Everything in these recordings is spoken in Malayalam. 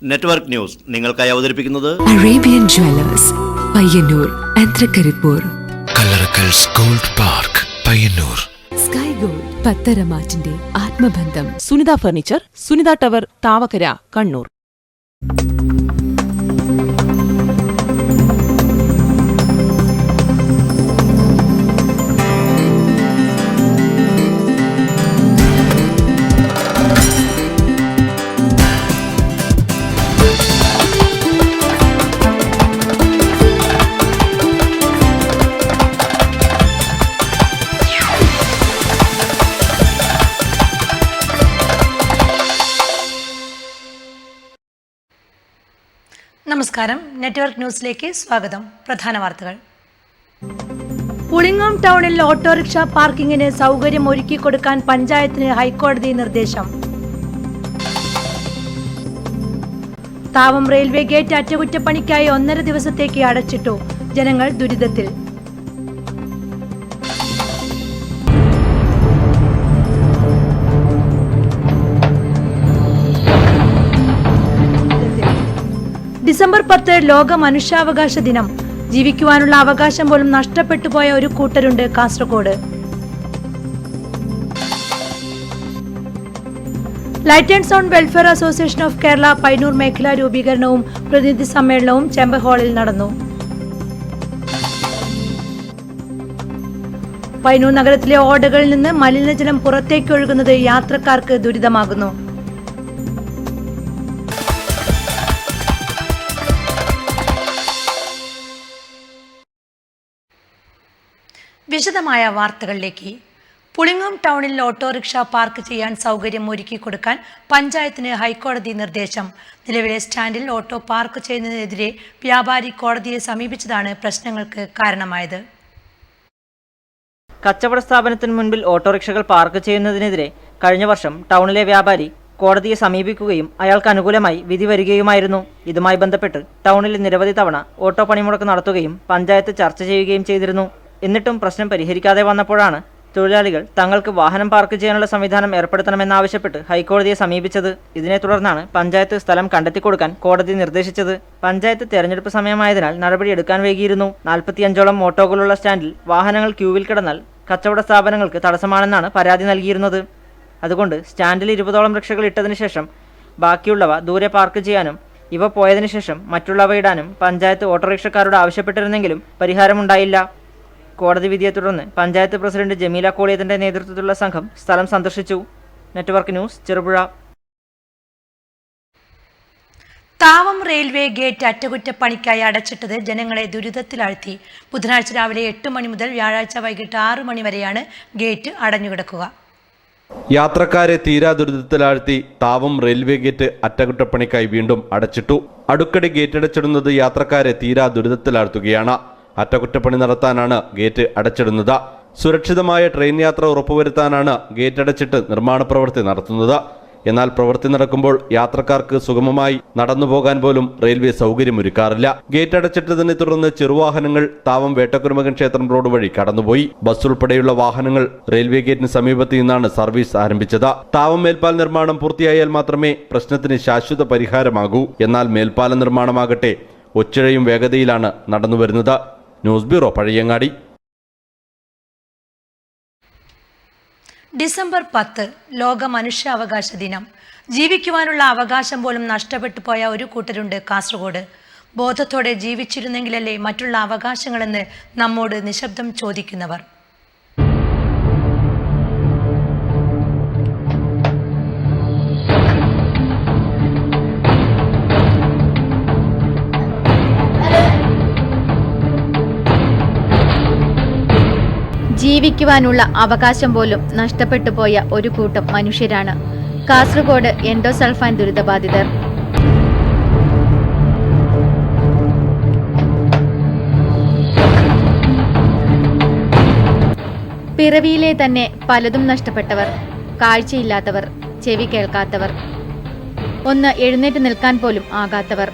നെറ്റ്വർക്ക് ന്യൂസ് നിങ്ങൾക്കായി അവതരിപ്പിക്കുന്നത് അറേബ്യൻ ജ്വല്ലേഴ്സ് പയ്യന്നൂർ ആൻഡ്രകരിപ്പൂർ, കല്ലറക്കൽസ് gold park Payyanur, sky gold പത്തരമാറ്റിന്റെ ആത്മബന്ധം, സുനിത ഫർണിച്ചർ, സുനിത ടവർ, താവക്കര, കണ്ണൂർ. നമസ്കാരം, നെറ്റ്വർക്ക് ന്യൂസിലേക്ക് സ്വാഗതം. പ്രധാന വാർത്തകൾ. പുളിങ്ങോം ടൗണിൽ ഓട്ടോറിക്ഷ പാർക്കിങ്ങിന് സൗകര്യം ഒരുക്കി കൊടുക്കാൻ പഞ്ചായത്തിന് ഹൈക്കോടതി നിർദ്ദേശം. താവം റെയിൽവേ ഗേറ്റ് അറ്റകുറ്റപ്പണിക്കായി 1.5 ദിവസത്തേക്ക് അടച്ചിട്ടു. ജനങ്ങൾ ദുരിതത്തിൽ. ഡിസംബർ 10 ലോക മനുഷ്യാവകാശ ദിനം. ജീവിക്കുവാനുള്ള അവകാശം പോലും നഷ്ടപ്പെട്ടു പോയ ഒരു കൂട്ടരുണ്ട് Kasaragod. Light and sound welfare association of Kerala Payyanur മേഖലാ രൂപീകരണവും പ്രതിനിധി സമ്മേളനവും ചെമ്പ ഹാളിൽ നടന്നു. പയ്യന്നൂർ നഗരത്തിലെ ഓടകളിൽ നിന്ന് മലിനജലം പുറത്തേക്ക് ഒഴുകുന്നത് യാത്രക്കാർക്ക് ദുരിതമാകുന്നു. വിശദമായ വാർത്തകളിലേക്ക്. പുളിങ്ങോം ടൗണിൽ ഓട്ടോറിക്ഷ പാർക്ക് ചെയ്യാൻ സൗകര്യം ഒരുക്കി കൊടുക്കാൻ പഞ്ചായത്തിന് ഹൈക്കോടതി നിർദ്ദേശം. നിലവിലെ സ്റ്റാൻഡിൽ ഓട്ടോ പാർക്ക് ചെയ്യുന്നതിനെതിരെ വ്യാപാരി കോടതിയെ സമീപിച്ചതാണ് പ്രശ്നങ്ങൾക്ക് കാരണമായത്. കച്ചവട സ്ഥാപനത്തിന് മുൻപിൽ ഓട്ടോറിക്ഷകൾ പാർക്ക് ചെയ്യുന്നതിനെതിരെ കഴിഞ്ഞ വർഷം ടൗണിലെ വ്യാപാരി കോടതിയെ സമീപിക്കുകയും അയാൾക്ക് അനുകൂലമായി വിധി വരികയുമായിരുന്നു. ഇതുമായി ബന്ധപ്പെട്ട് ടൗണിൽ നിരവധി തവണ ഓട്ടോ പണിമുടക്ക് നടത്തുകയും പഞ്ചായത്ത് ചർച്ച ചെയ്യുകയും ചെയ്തിരുന്നു. എന്നിട്ടും പ്രശ്നം പരിഹരിക്കാതെ വന്നപ്പോഴാണ് തൊഴിലാളികൾ തങ്ങൾക്ക് വാഹനം പാർക്ക് ചെയ്യാനുള്ള സംവിധാനം ഏർപ്പെടുത്തണമെന്നാവശ്യപ്പെട്ട് ഹൈക്കോടതിയെ സമീപിച്ചത്. ഇതിനെ തുടർന്നാണ് പഞ്ചായത്ത് സ്ഥലം കണ്ടെത്തിക്കൊടുക്കാൻ കോടതി നിർദ്ദേശിച്ചത്. പഞ്ചായത്ത് തെരഞ്ഞെടുപ്പ് സമയമായതിനാൽ നടപടിയെടുക്കാൻ വൈകിയിരുന്നു. 45ഓളം ഓട്ടോകളുള്ള സ്റ്റാൻഡിൽ വാഹനങ്ങൾ ക്യൂവിൽ കിടന്നാൽ കച്ചവട സ്ഥാപനങ്ങൾക്ക് തടസ്സമാണെന്നാണ് പരാതി നൽകിയിരുന്നത്. അതുകൊണ്ട് സ്റ്റാൻഡിൽ 20ഓളം റിക്ഷകൾ ഇട്ടതിനു ശേഷം ബാക്കിയുള്ളവ ദൂരെ പാർക്ക് ചെയ്യാനും ഇവ പോയതിനു ശേഷം മറ്റുള്ളവ ഇടാനും പഞ്ചായത്ത് ഓട്ടോറിക്ഷക്കാരോട് ആവശ്യപ്പെട്ടിരുന്നെങ്കിലും പരിഹാരമുണ്ടായില്ല. കോടതി വിധിയെ തുടർന്ന് പഞ്ചായത്ത് പ്രസിഡന്റ് ജമീല കോളിയത്തിന്റെ നേതൃത്വത്തിലുള്ള സംഘം സ്ഥലം സന്ദർശിച്ചു. Network news, Cherupuzha. Thavam railway gate അറ്റകുറ്റപ്പണിക്കായി അടച്ചിട്ടത് ജനങ്ങളെ ദുരിതത്തിലാഴ്ത്തി. ബുധനാഴ്ച രാവിലെ 8 മണി മുതൽ വ്യാഴാഴ്ച വൈകിട്ട് 6 മണി വരെയാണ് ഗേറ്റ് അടഞ്ഞുകിടക്കുക. യാത്രക്കാരെ തീരാ ദുരിതത്തിലാഴ്ത്തി താവം റെയിൽവേ ഗേറ്റ് അറ്റകുറ്റപ്പണിക്കായി വീണ്ടും അടച്ചിട്ടു. അടുക്കടി ഗേറ്റ് അടച്ചിടുന്നത് യാത്രക്കാരെ തീരാ ദുരിതത്തിലാഴ്ത്തുകയാണ്. അറ്റകുറ്റപ്പണി നടത്താനാണ് ഗേറ്റ് അടച്ചിടുന്നത്. സുരക്ഷിതമായ ട്രെയിൻ യാത്ര ഉറപ്പുവരുത്താനാണ് ഗേറ്റ് അടച്ചിട്ട് നിർമ്മാണ പ്രവൃത്തി നടത്തുന്നത്. എന്നാൽ പ്രവൃത്തി നടക്കുമ്പോൾ യാത്രക്കാർക്ക് സുഗമമായി നടന്നുപോകാൻ പോലും റെയിൽവേ സൗകര്യമൊരുക്കാറില്ല. ഗേറ്റ് അടച്ചിട്ടതിനെ തുടർന്ന് ചെറുവാഹനങ്ങൾ താവം വേട്ടക്കുരുമകൻ ക്ഷേത്രം റോഡ് വഴി കടന്നുപോയി. ബസ് ഉൾപ്പെടെയുള്ള വാഹനങ്ങൾ റെയിൽവേ ഗേറ്റിന് സമീപത്ത് നിന്നാണ് സർവീസ് ആരംഭിച്ചത്. താവം മേൽപ്പാല നിർമ്മാണം പൂർത്തിയായാൽ മാത്രമേ പ്രശ്നത്തിന് ശാശ്വത പരിഹാരമാകൂ. എന്നാൽ മേൽപ്പാല നിർമ്മാണമാകട്ടെ ഒച്ചിഴയും വേഗതയിലാണ് നടന്നുവരുന്നത്. News bureau, Pazhayangadi. ഡിസംബർ 10 ലോക മനുഷ്യാവകാശ ദിനം. ജീവിക്കുവാനുള്ള അവകാശം പോലും നഷ്ടപ്പെട്ടു പോയ ഒരു കൂട്ടരുണ്ട് കാസർഗോഡ്. ബോധത്തോടെ ജീവിച്ചിരുന്നെങ്കിലല്ലേ മറ്റുള്ള അവകാശങ്ങളെന്ന് നമ്മോട് നിശബ്ദം ചോദിക്കുന്നവർ. ജീവിക്കുവാനുള്ള അവകാശം പോലും നഷ്ടപ്പെട്ടു പോയ ഒരു കൂട്ടം മനുഷ്യരാണ് കാസർഗോഡ് എൻഡോസൾഫാൻ ദുരിതബാധിതർ. പിറവിയിലെ തന്നെ പലതും നഷ്ടപ്പെട്ടവർ, കാഴ്ചയില്ലാത്തവർ, ചെവി കേൾക്കാത്തവർ, ഒന്ന് എഴുന്നേറ്റ് നിൽക്കാൻ പോലും ആകാത്തവർ,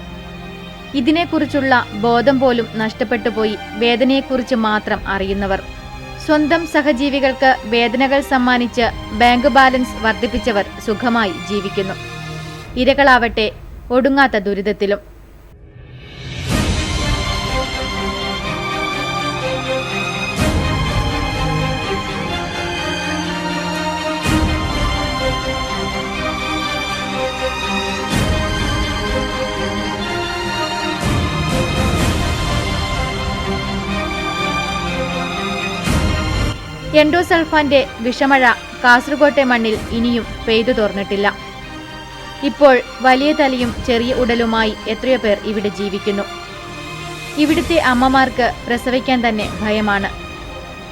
ഇതിനെക്കുറിച്ചുള്ള ബോധം പോലും നഷ്ടപ്പെട്ടു പോയി വേദനയെക്കുറിച്ച് മാത്രം അറിയുന്നവർ, സ്വന്തം സഹജീവികൾക്ക് വേദനകൾ സമ്മാനിച്ച് ബാങ്ക് ബാലൻസ് വർദ്ധിപ്പിച്ചവർ സുഖമായി ജീവിക്കുന്നു. ഇരകളാവട്ടെ ഒടുങ്ങാത്ത ദുരിതത്തിലും. എൻഡോസൾഫാന്റെ വിഷമഴ കാസർകോട്ടെ മണ്ണിൽ ഇനിയും പെയ്തു തോർന്നിട്ടില്ല. ഇപ്പോൾ വലിയ തലയും ചെറിയ ഉടലുമായി എത്രയോ പേർ ഇവിടെ ജീവിക്കുന്നു. ഇവിടുത്തെ അമ്മമാർക്ക് പ്രസവിക്കാൻ തന്നെ ഭയമാണ്.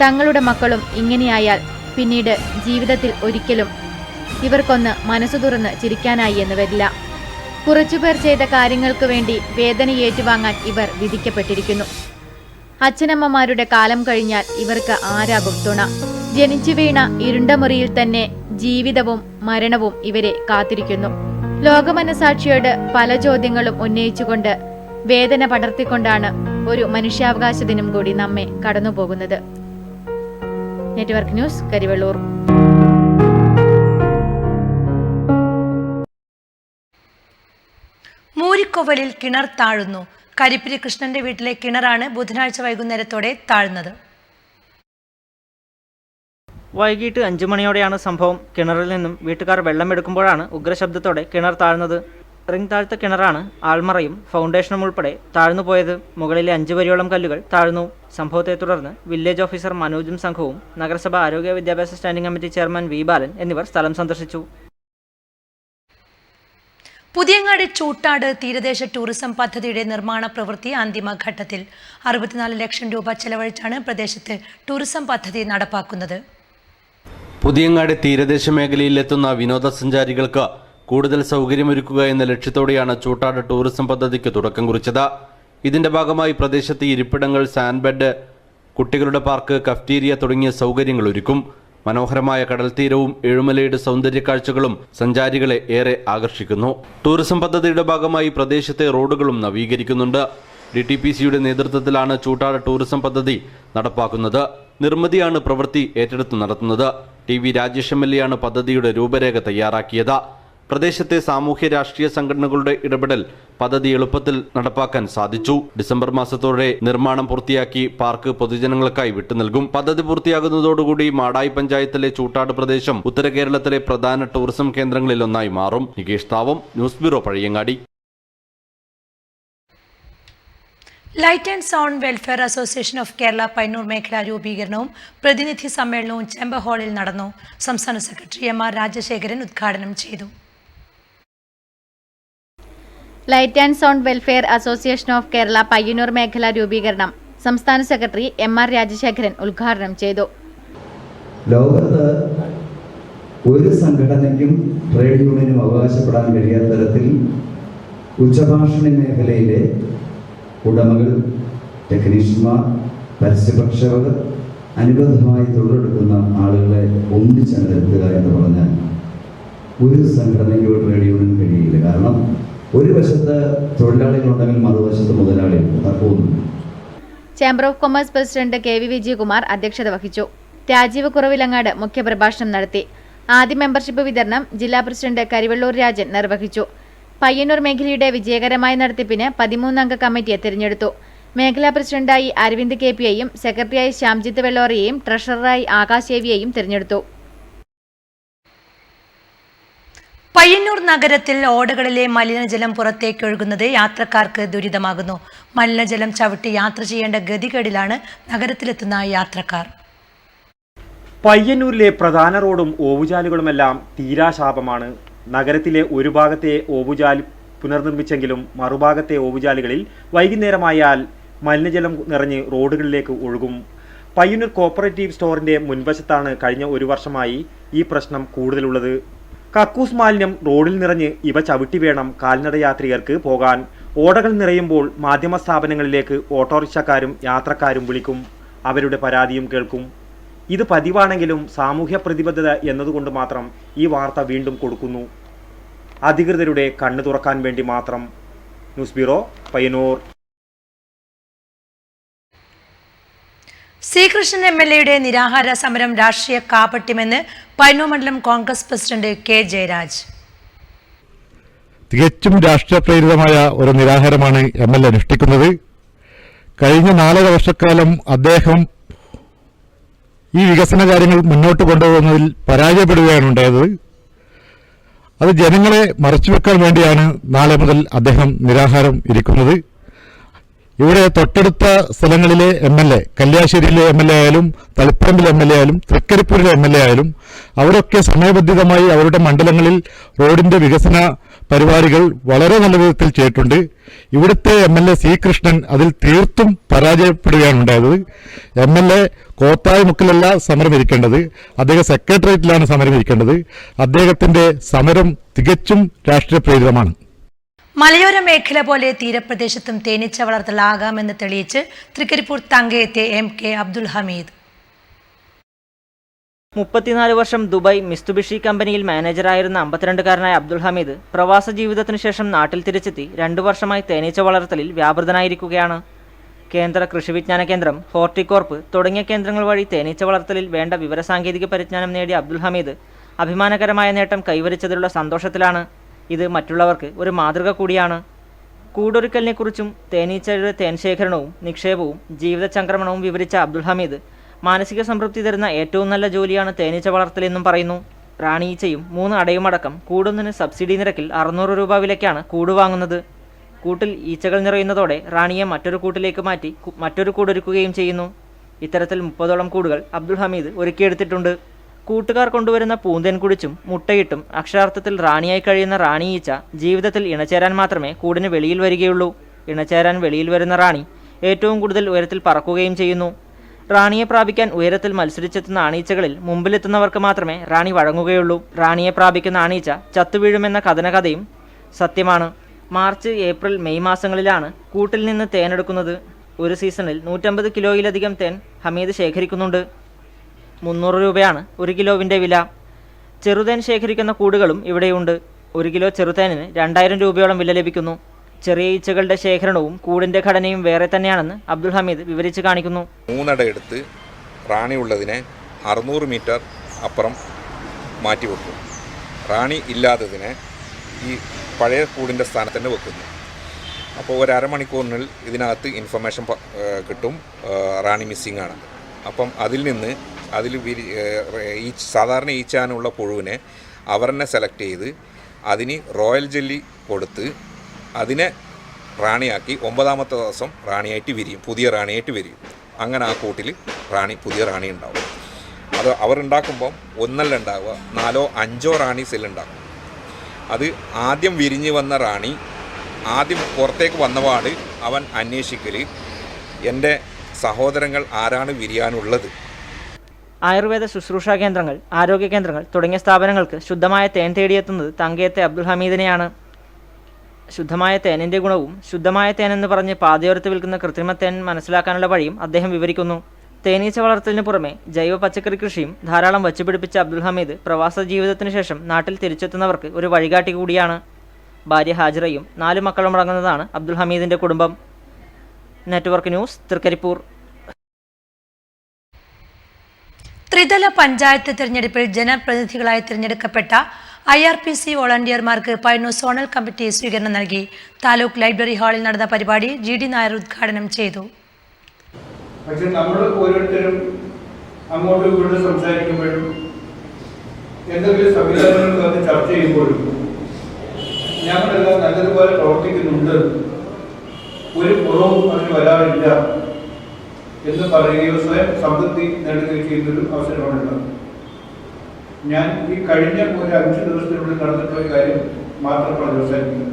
തങ്ങളുടെ മക്കളും ഇങ്ങനെയായാൽ പിന്നീട് ജീവിതത്തിൽ ഒരിക്കലും ഇവർക്കൊന്ന് മനസ്സു തുറന്ന് ചിരിക്കാനായി എന്ന് വരില്ല. കുറച്ചുപേർ ചെയ്ത കാര്യങ്ങൾക്ക് വേണ്ടി വേദന ഏറ്റുവാങ്ങാൻ ഇവർ വിധിക്കപ്പെട്ടിരിക്കുന്നു. അച്ഛനമ്മമാരുടെ കാലം കഴിഞ്ഞാൽ ഇവർക്ക് ആരാകും തുണ? ജനിച്ചു വീണ ഇരുണ്ട മുറിയിൽ തന്നെ ജീവിതവും മരണവും ഇവരെ കാത്തിരിക്കുന്നു. ലോകമനസാക്ഷിയോട് പല ചോദ്യങ്ങളും ഉന്നയിച്ചുകൊണ്ട് വേദന പടർത്തിക്കൊണ്ടാണ് ഒരു മനുഷ്യാവകാശ ദിനം കൂടി നമ്മെ കടന്നുപോകുന്നത്. Network news, Karivellur. മൂരിക്കൊവലിൽ കിണർ താഴുന്നു. കരിപ്പിരി കൃഷ്ണന്റെ വീട്ടിലെ കിണറാണ് ബുധനാഴ്ച വൈകുന്നേരത്തോടെ താഴ്ന്നത്. വൈകിട്ട് 5 മണിയോടെയാണ് സംഭവം. കിണറിൽ നിന്നും വീട്ടുകാർ വെള്ളമെടുക്കുമ്പോഴാണ് ഉഗ്രശബ്ദത്തോടെ കിണർ താഴ്ന്നത്. റിംഗ് താഴ്ത്ത കിണറാണ്. ആൾമറയും ഫൗണ്ടേഷനും ഉൾപ്പെടെ താഴ്ന്നുപോയത്. മുകളിലെ 5 വരിയോളം കല്ലുകൾ താഴ്ന്നു. സംഭവത്തെ തുടർന്ന് വില്ലേജ് ഓഫീസർ മനോജും സംഘവും നഗരസഭ ആരോഗ്യ വിദ്യാഭ്യാസ സ്റ്റാൻഡിംഗ് കമ്മിറ്റി ചെയർമാൻ വി ബാലൻ എന്നിവർ സ്ഥലം സന്ദർശിച്ചു. പുതിയങ്ങാട് ചൂട്ടാട് തീരദേശ ടൂറിസം പദ്ധതിയുടെ നിർമ്മാണ പ്രവൃത്തി അന്തിമഘട്ടത്തിൽ. 64 ലക്ഷം രൂപ ചെലവഴിച്ചാണ് പ്രദേശത്ത് ടൂറിസം പദ്ധതി നടപ്പാക്കുന്നത്. പുതിയങ്ങാട് തീരദേശ മേഖലയിൽ എത്തുന്ന വിനോദസഞ്ചാരികൾക്ക് കൂടുതൽ സൗകര്യമൊരുക്കുക എന്ന ലക്ഷ്യത്തോടെയാണ് ചൂട്ടാട് ടൂറിസം പദ്ധതിക്ക് തുടക്കം കുറിച്ചത്. ഇതിന്റെ ഭാഗമായി പ്രദേശത്ത് ഇരിപ്പിടങ്ങൾ, സാൻഡ് ബെഡ്, കുട്ടികളുടെ പാർക്ക്, കഫ്റ്റീരിയ തുടങ്ങിയ സൗകര്യങ്ങൾ ഒരുക്കും. മനോഹരമായ കടൽത്തീരവും ഏഴുമലയുടെ സൗന്ദര്യ കാഴ്ചകളും സഞ്ചാരികളെ ഏറെ ആകർഷിക്കുന്നു. ടൂറിസം പദ്ധതിയുടെ ഭാഗമായി പ്രദേശത്തെ റോഡുകളും നവീകരിക്കുന്നുണ്ട്. DTPCയുടെ നേതൃത്വത്തിലാണ് ചൂട്ടാട് ടൂറിസം പദ്ധതി നടപ്പാക്കുന്നത്. നിർമ്മിതിയാണ് പ്രവൃത്തി ഏറ്റെടുത്ത് നടത്തുന്നത്. TV രാജേഷ് MLA ആണ് പദ്ധതിയുടെ രൂപരേഖ തയ്യാറാക്കിയത്. പ്രദേശത്തെ സാമൂഹ്യ രാഷ്ട്രീയ സംഘടനകളുടെ ഇടപെടൽ പദ്ധതി എളുപ്പത്തിൽ നടപ്പാക്കാൻ സാധിച്ചു. ഡിസംബർ മാസത്തോടെ നിർമ്മാണം പൂർത്തിയാക്കി പാർക്ക് പൊതുജനങ്ങൾക്കായി വിട്ടുനൽകും. പദ്ധതി പൂർത്തിയാകുന്നതോടുകൂടി മാടായി പഞ്ചായത്തിലെ ചൂട്ടാട് പ്രദേശം ഉത്തര കേരളത്തിലെ പ്രധാന ടൂറിസം കേന്ദ്രങ്ങളിൽ ഒന്നായി മാറും. Nikesh Thavam, news bureau, Pazhayangadi. Light and sound welfare association of Kerala Payyanur മേഖലാ രൂപീകരണവും പ്രതിനിധി സമ്മേളനവും ചെമ്പ ഹാളിൽ നടന്നു. സംസ്ഥാന സെക്രട്ടറി MR രാജശേഖരൻ ഉദ്ഘാടനം ചെയ്തു. Light and sound welfare association of Kerala Payyanur മേഖലാ രൂപീകരണം സംസ്ഥാന സെക്രട്ടറി MR രാജശേഖരൻ ഉദ്ഘാടനം ചെയ്തു. ലോകത്ത് ഒരു സംഘടനയ്ക്കും ട്രേഡ് യൂണിയനും അവകാശപ്പെടാൻ കഴിയാത്ത തരത്തിൽ ഉച്ചഭാഷണ മേഖലയിലെ ഉടമകൾ, ടെക്നീഷ്യന്മാർ, പരസ്യപ്രക്ഷേപകർ, അനുബന്ധമായി തൊഴിലെടുക്കുന്ന ആളുകളെ ഒന്നിച്ചെടുക്കുക എന്ന് പറഞ്ഞാൽ ഒരു സംഘടനയ്ക്കോ ട്രേഡ് യൂണിയനും കഴിയില്ല. കാരണം ഒരു വശത്ത് തൊഴിലാളികളുണ്ടെങ്കിൽ മറുവശത്ത് മുതലാളികൾ തർക്കമൊന്നും. Chamber of commerce president KV Vijayakumar അധ്യക്ഷത വഹിച്ചു. രാജീവ് കുറവിലങ്ങാട് മുഖ്യപ്രഭാഷണം നടത്തി. ആദ്യ മെമ്പർഷിപ്പ് വിതരണം ജില്ലാ പ്രസിഡന്റ് കരിവെള്ളൂർ രാജൻ നിർവഹിച്ചു. പയ്യന്നൂർ മേഖലയുടെ വിജയകരമായ നടത്തിപ്പിന് 13 അംഗ കമ്മിറ്റിയെ തിരഞ്ഞെടുത്തു. മേഖലാ പ്രസിഡന്റായി അരവിന്ദ് KPയെയും സെക്രട്ടറിയായി ശ്യാംജിത്ത് വെള്ളോറയെയും ട്രഷററായി ആകാശ് ഏവിയെയും തിരഞ്ഞെടുത്തു. പയ്യന്നൂർ നഗരത്തിൽ ഓടകളിലെ മലിനജലം പുറത്തേക്ക് ഒഴുകുന്നത് യാത്രക്കാർക്ക് ദുരിതമാകുന്നു. മലിനജലം ചവിട്ടി യാത്ര ചെയ്യേണ്ട ഗതികേടിലാണ് നഗരത്തിലെത്തുന്ന യാത്രക്കാർ. പയ്യന്നൂരിലെ പ്രധാന റോഡും ഓവുചാലുകളുമെല്ലാം തീരാശാപമാണ്. നഗരത്തിലെ ഒരു ഭാഗത്തെ ഓവുചാൽ പുനർനിർമ്മിച്ചെങ്കിലും മറുഭാഗത്തെ ഓവുചാലുകളിൽ വൈകുന്നേരമായാൽ മലിനജലം നിറഞ്ഞ് റോഡുകളിലേക്ക് ഒഴുകും. പയ്യന്നൂർ കോപ്പറേറ്റീവ് സ്റ്റോറിന്റെ മുൻവശത്താണ് കഴിഞ്ഞ ഒരു വർഷമായി ഈ പ്രശ്നം കൂടുതലുള്ളത്. കക്കൂസ് മാലിന്യം റോഡിൽ നിറഞ്ഞ് ഇവ ചവിട്ടി വേണം കാൽനട യാത്രികർക്ക് പോകാൻ. ഓടകൾ നിറയുമ്പോൾ മാധ്യമ സ്ഥാപനങ്ങളിലേക്ക് ഓട്ടോറിക്ഷക്കാരും യാത്രക്കാരും വിളിക്കും. അവരുടെ പരാതിയും കേൾക്കും. ഇത് പതിവാണെങ്കിലും സാമൂഹ്യ പ്രതിബദ്ധത എന്നതുകൊണ്ട് മാത്രം ഈ വാർത്ത വീണ്ടും കൊടുക്കുന്നു. അധികൃതരുടെ കണ്ണു തുറക്കാൻ വേണ്ടി മാത്രം. News bureau, Payyanur. ശ്രീകൃഷ്ണൻ MLAയുടെ നിരാഹാര സമരം രാഷ്ട്രീയ കാപട്യമെന്ന് പയ്യന്നൂർ മണ്ഡലം കോൺഗ്രസ് പ്രസിഡന്റ് K. ജയരാജ്. തികച്ചും രാഷ്ട്രീയ പ്രേരിതമായ ഒരു നിരാഹാരമാണ് MLA അനുഷ്ഠിക്കുന്നത്. കഴിഞ്ഞ 4 വർഷക്കാലം അദ്ദേഹം ഈ വികസന കാര്യങ്ങൾ മുന്നോട്ട് കൊണ്ടുപോകുന്നതിൽ പരാജയപ്പെടുകയാണ് ഉണ്ടായത്. അത് ജനങ്ങളെ മറച്ചുവെക്കാൻ വേണ്ടിയാണ് നാളെ മുതൽ അദ്ദേഹം നിരാഹാരം ഇരിക്കുന്നത്. ഇവിടെ തൊട്ടടുത്ത സ്ഥലങ്ങളിലെ MLA, കല്യാശ്ശേരിയിലെ MLA ആയാലും തളിപ്പറമ്പിലെ MLA ആയാലും തൃക്കരിപ്പൂരിലെ MLA ആയാലും അവരൊക്കെ സമയബന്ധിതമായി അവരുടെ മണ്ഡലങ്ങളിൽ റോഡിന്റെ വികസന പരിപാടികൾ വളരെ നല്ല വിധത്തിൽ ചെയ്തിട്ടുണ്ട്. ഇവിടുത്തെ MLA സി കൃഷ്ണൻ അതിൽ തീർത്തും പരാജയപ്പെടുകയാണ് ഉണ്ടായത്. MLA കോത്തായിമുക്കിലല്ല സമരമിരിക്കേണ്ടത്, അദ്ദേഹം സെക്രട്ടേറിയറ്റിലാണ് സമരമിരിക്കേണ്ടത്. അദ്ദേഹത്തിന്റെ സമരം തികച്ചും രാഷ്ട്രീയ പ്രേരിതമാണ്. മലയോര മേഖല പോലെ തീരപ്രദേശത്തും തേനീച്ച വളർത്തലാകാമെന്ന് തെളിയിച്ച് തൃക്കരിപ്പൂർ തങ്കയത്തെ MK അബ്ദുൽ ഹമീദ്. 34 വർഷം ദുബായ് മിസ്തുബിഷി കമ്പനിയിൽ മാനേജറായിരുന്ന 52-കാരനായ അബ്ദുൽ ഹമീദ് പ്രവാസ ജീവിതത്തിനു ശേഷം നാട്ടിൽ തിരിച്ചെത്തി 2 വർഷമായി തേനീച്ച വളർത്തലിൽ വ്യാപൃതനായിരിക്കുകയാണ്. കേന്ദ്ര കൃഷി വിജ്ഞാന കേന്ദ്രം, ഹോർട്ടികോർപ്പ് തുടങ്ങിയ കേന്ദ്രങ്ങൾ വഴി തേനീച്ച വളർത്തലിൽ വേണ്ട വിവരസാങ്കേതിക പരിജ്ഞാനം നേടിയ അബ്ദുൽ ഹമീദ് അഭിമാനകരമായ നേട്ടം കൈവരിച്ചതിലുള്ള സന്തോഷത്തിലാണ്. ഇത് മറ്റുള്ളവർക്ക് ഒരു മാതൃക കൂടിയാണ്. കൂടൊരുക്കലിനെക്കുറിച്ചും തേനീച്ചയുടെ തേൻ ശേഖരണവും നിക്ഷേപവും ജീവിതചംക്രമണവും വിവരിച്ച അബ്ദുൽ ഹമീദ് മാനസിക സംതൃപ്തി തരുന്ന ഏറ്റവും നല്ല ജോലിയാണ് തേനീച്ച വളർത്തലെന്നും പറയുന്നു. റാണിയീച്ചയും 3 അടയുമടക്കം കൂടൊന്നിന് സബ്സിഡി നിരക്കിൽ 600 രൂപ വിലയ്ക്കാണ് കൂട് വാങ്ങുന്നത്. കൂട്ടിൽ ഈച്ചകൾ നിറയുന്നതോടെ റാണിയെ മറ്റൊരു കൂട്ടിലേക്ക് മാറ്റി മറ്റൊരു കൂടൊരുക്കുകയും ചെയ്യുന്നു. ഇത്തരത്തിൽ 30ഓളം കൂടുകൾ അബ്ദുൽ ഹമീദ് ഒരുക്കിയെടുത്തിട്ടുണ്ട്. കൂട്ടുകാർ കൊണ്ടുവരുന്ന പൂന്തേൻ കുടിച്ചും മുട്ടയിട്ടും അക്ഷരാർത്ഥത്തിൽ റാണിയായി കഴിയുന്ന റാണി ഈച്ച ജീവിതത്തിൽ ഇണചേരാൻ മാത്രമേ കൂടിന് വെളിയിൽ വരികയുള്ളൂ. ഇണചേരാൻ വെളിയിൽ വരുന്ന റാണി ഏറ്റവും കൂടുതൽ ഉയരത്തിൽ പറക്കുകയും ചെയ്യുന്നു. റാണിയെ പ്രാപിക്കാൻ ഉയരത്തിൽ മത്സരിച്ചെത്തുന്ന ആണീച്ചകളിൽ മുമ്പിലെത്തുന്നവർക്ക് മാത്രമേ റാണി വഴങ്ങുകയുള്ളൂ. റാണിയെ പ്രാപിക്കുന്ന ആണീച്ച ചത്തുവീഴുമെന്ന കഥനകഥയും സത്യമാണ്. മാർച്ച്, ഏപ്രിൽ, മെയ് മാസങ്ങളിലാണ് കൂട്ടിൽ നിന്ന് തേനെടുക്കുന്നത്. ഒരു സീസണിൽ 150 കിലോയിലധികം തേൻ ഹമീദ് ശേഖരിക്കുന്നുണ്ട്. 300 രൂപയാണ് 1 കിലോവിൻ്റെ വില. ചെറുതേൻ ശേഖരിക്കുന്ന കൂടുകളും ഇവിടെയുണ്ട്. 1 കിലോ ചെറുതേനിന് 2000 രൂപയോളം വില ലഭിക്കുന്നു. ചെറിയ ഈച്ചകളുടെ ശേഖരണവും കൂടിൻ്റെ ഘടനയും വേറെ തന്നെയാണെന്ന് അബ്ദുൽ ഹമീദ് വിവരിച്ച് കാണിക്കുന്നു. 3 അടയെടുത്ത് റാണി ഉള്ളതിനെ 600 മീറ്റർ അപ്പുറം മാറ്റിവെക്കും. റാണി ഇല്ലാത്തതിനെ ഈ പഴയ കൂടിൻ്റെ സ്ഥാനത്ത് തന്നെ വെക്കുന്നു. അപ്പോൾ ഒരു അരമണിക്കൂറിനുള്ളിൽ ഇതിനകത്ത് ഇൻഫർമേഷൻ കിട്ടും റാണി മിസ്സിംഗ് ആണ്. അപ്പം അതിൽ ഈ സാധാരണ ഈച്ചാനുള്ള പുഴുവിനെ അവർ തന്നെ സെലക്ട് ചെയ്ത് അതിന് റോയൽ ജെല്ലി കൊടുത്ത് അതിനെ റാണിയാക്കി 9ാമത്തെ ദിവസം റാണിയായിട്ട് വിരിയും, പുതിയ റാണിയായിട്ട് വിരിയും. അങ്ങനെ ആ കൂട്ടിൽ പുതിയ റാണി ഉണ്ടാവും. അത് അവർ ഉണ്ടാക്കുമ്പം ഒന്നല്ല ഉണ്ടാവുക, 4ഓ 5ഓ റാണി സെല്ലുണ്ടാക്കും. അത് ആദ്യം വിരിഞ്ഞ് വന്ന റാണി ആദ്യം പുറത്തേക്ക് വന്നപാട് അവൻ അന്വേഷിക്കൽ എൻ്റെ സഹോദരങ്ങൾ ആരാണ് വിരിയാനുള്ളത്. ആയുർവേദ ശുശ്രൂഷാ കേന്ദ്രങ്ങൾ, ആരോഗ്യ കേന്ദ്രങ്ങൾ തുടങ്ങിയ സ്ഥാപനങ്ങൾക്ക് ശുദ്ധമായ തേൻ തേടിയെത്തുന്നത് തങ്കയത്തെ അബ്ദുൽ ഹമീദിനെയാണ്. ശുദ്ധമായ തേനിൻ്റെ ഗുണവും ശുദ്ധമായ തേനെന്ന് പറഞ്ഞ് പാതയോരത്ത് വിൽക്കുന്ന കൃത്രിമ തേൻ മനസ്സിലാക്കാനുള്ള വഴിയും അദ്ദേഹം വിവരിക്കുന്നു. തേനീച്ച വളർത്തലിന് പുറമെ ജൈവ പച്ചക്കറി കൃഷിയും ധാരാളം വച്ചുപിടിപ്പിച്ച അബ്ദുൽ ഹമീദ് പ്രവാസ ജീവിതത്തിന് ശേഷം നാട്ടിൽ തിരിച്ചെത്തുന്നവർക്ക് ഒരു വഴികാട്ടി കൂടിയാണ്. ഭാര്യ ഹാജിറയും 4 മക്കളും അടങ്ങുന്നതാണ് അബ്ദുൽ ഹമീദിൻ്റെ കുടുംബം. Network news, Trikaripur. ത്രിതല പഞ്ചായത്ത് തിരഞ്ഞെടുപ്പിൽ ജനപ്രതിനിധികളായി തിരഞ്ഞെടുക്കപ്പെട്ട IRPC വോളണ്ടിയർമാർക്ക് പയ്യന്നൂർ സോണൽ കമ്മിറ്റി സ്വീകരണം നൽകി. താലൂക്ക് ലൈബ്രറി ഹാളിൽ നടന്ന പരിപാടി GD നായർ ഉദ്ഘാടനം ചെയ്തു. പക്ഷെ നമ്മൾ ഓരോരുത്തരും അങ്ങോട്ടും ഇങ്ങോട്ടും സംസാരിക്കുമ്പോഴും എന്തെങ്കിലും സംവിധാനങ്ങൾ അത് ചർച്ച ചെയ്യുമ്പോഴും ഞങ്ങളെല്ലാം നല്ലതുപോലെ പ്രവർത്തിക്കുന്നുണ്ട്, ഒരു കുറവും അതിന് വരാറില്ല എന്ന് പറയുകയോ സ്വയം സംതൃപ്തി നേടുകയോ ചെയ്യുന്നൊരു അവസരമാണുള്ളത്. ഞാൻ ഈ കഴിഞ്ഞ ഒരു 5 ദിവസത്തിനുള്ളിൽ നടന്നിട്ടുള്ള കാര്യം മാത്രം അവസാനിക്കുന്നു.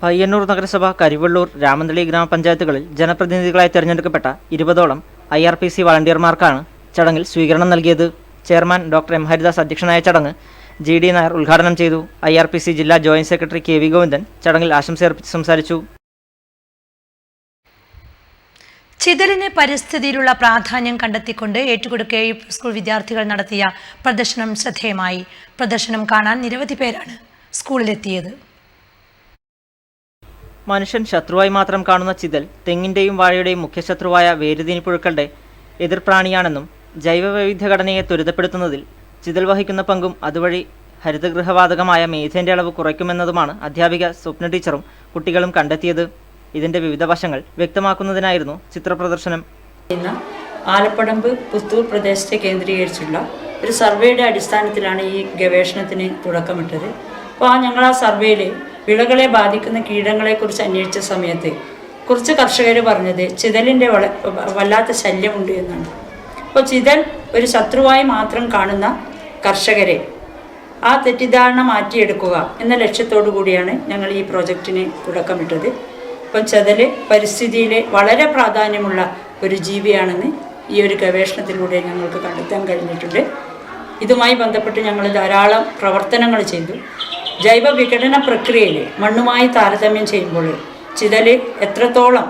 പയ്യന്നൂർ നഗരസഭ, കരിവള്ളൂർ, രാമന്തളി ഗ്രാമപഞ്ചായത്തുകളിൽ ജനപ്രതിനിധികളായി തിരഞ്ഞെടുക്കപ്പെട്ട 20ഓളം IRPC വളണ്ടിയർമാർക്കാണ് ചടങ്ങിൽ സ്വീകരണം നൽകിയത്. Chairman doctor M. ഹരിദാസ് അധ്യക്ഷനായ ചടങ്ങ് GD നായർ ഉദ്ഘാടനം ചെയ്തു. IRPC ജില്ലാ ജോയിന്റ് സെക്രട്ടറി KV ഗോവിന്ദൻ ചടങ്ങിൽ ആശംസയർപ്പിച്ച് സംസാരിച്ചു. ചിതലിന് പരിസ്ഥിതിയിലുള്ള പ്രാധാന്യം കണ്ടെത്തിക്കൊണ്ട് ഏറ്റുകൊടുക്ക സ്കൂൾ വിദ്യാർത്ഥികൾ നടത്തിയ പ്രദർശനം ശ്രദ്ധേയമായി. പ്രദർശനം കാണാൻ നിരവധി പേരാണ് സ്കൂളിലെത്തിയത്. മനുഷ്യൻ ശത്രുവായി മാത്രം കാണുന്ന ചിതൽ തെങ്ങിൻ്റെയും വാഴയുടെയും മുഖ്യശത്രുവായ വേരുതീനിപ്പുഴുക്കളുടെ എതിർപ്രാണിയാണെന്നും ജൈവവൈവിധ്യ ഘടനയെ ത്വരിതപ്പെടുത്തുന്നതിൽ ചിതൽ വഹിക്കുന്ന പങ്കും അതുവഴി ഹരിതഗൃഹവാതകമായ മീഥേൻ്റെ അളവ് കുറയ്ക്കുമെന്നതുമാണ് അധ്യാപിക സ്വപ്ന ടീച്ചറും കുട്ടികളും കണ്ടെത്തിയത്. ഇതിൻ്റെ വിവിധ വശങ്ങൾ വ്യക്തമാക്കുന്നതിനായിരുന്നു ചിത്രപ്രദർശനം. ആലപ്പടമ്പ് പുത്തൂർ പ്രദേശത്തെ കേന്ദ്രീകരിച്ചുള്ള ഒരു സർവേയുടെ അടിസ്ഥാനത്തിലാണ് ഈ ഗവേഷണത്തിന് തുടക്കമിട്ടത്. അപ്പോൾ ഞങ്ങൾ ആ സർവേയിൽ വിളകളെ ബാധിക്കുന്ന കീടങ്ങളെക്കുറിച്ച് അന്വേഷിച്ച സമയത്ത് കുറച്ച് കർഷകർ പറഞ്ഞത് ചിതലിൻ്റെ വല്ലാത്ത ശല്യമുണ്ട് എന്നാണ്. അപ്പോൾ ചിതൽ ഒരു ശത്രുവായി മാത്രം കാണുന്ന കർഷകരെ ആ തെറ്റിദ്ധാരണ മാറ്റിയെടുക്കുക എന്ന ലക്ഷ്യത്തോടു കൂടിയാണ് ഞങ്ങൾ ഈ പ്രോജക്റ്റിന് തുടക്കമിട്ടത്. അപ്പം ചിതൽ പരിസ്ഥിതിയിലെ വളരെ പ്രാധാന്യമുള്ള ഒരു ജീവിയാണെന്ന് ഈ ഒരു ഗവേഷണത്തിലൂടെ ഞങ്ങൾക്ക് കണ്ടെത്താൻ കഴിഞ്ഞിട്ടുണ്ട്. ഇതുമായി ബന്ധപ്പെട്ട് ഞങ്ങൾ ധാരാളം പ്രവർത്തനങ്ങൾ ചെയ്തു. ജൈവ വിഘടന പ്രക്രിയയിൽ മണ്ണുമായി താരതമ്യം ചെയ്യുമ്പോൾ ചിതൽ എത്രത്തോളം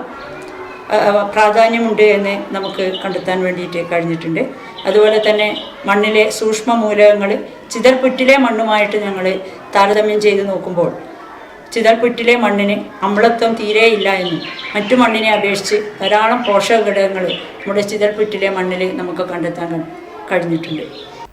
പ്രാധാന്യമുണ്ട് എന്ന് നമുക്ക് കണ്ടെത്താൻ വേണ്ടിയിട്ട് കഴിഞ്ഞിട്ടുണ്ട്. അതുപോലെ തന്നെ മണ്ണിലെ സൂക്ഷ്മ മൂലകങ്ങൾ ചിതൽപുറ്റിലെ മണ്ണുമായിട്ട് ഞങ്ങൾ താരതമ്യം ചെയ്ത് നോക്കുമ്പോൾ ചിതൽപുറ്റിലെ മണ്ണിന് അമ്ലത്വം തീരെയില്ല എന്നും മറ്റു മണ്ണിനെ അപേക്ഷിച്ച് ധാരാളം പോഷക ഘടകങ്ങൾ നമ്മുടെ ചിതൽപുറ്റിലെ മണ്ണിൽ നമുക്ക് കണ്ടെത്താൻ കഴിഞ്ഞിട്ടുണ്ട്.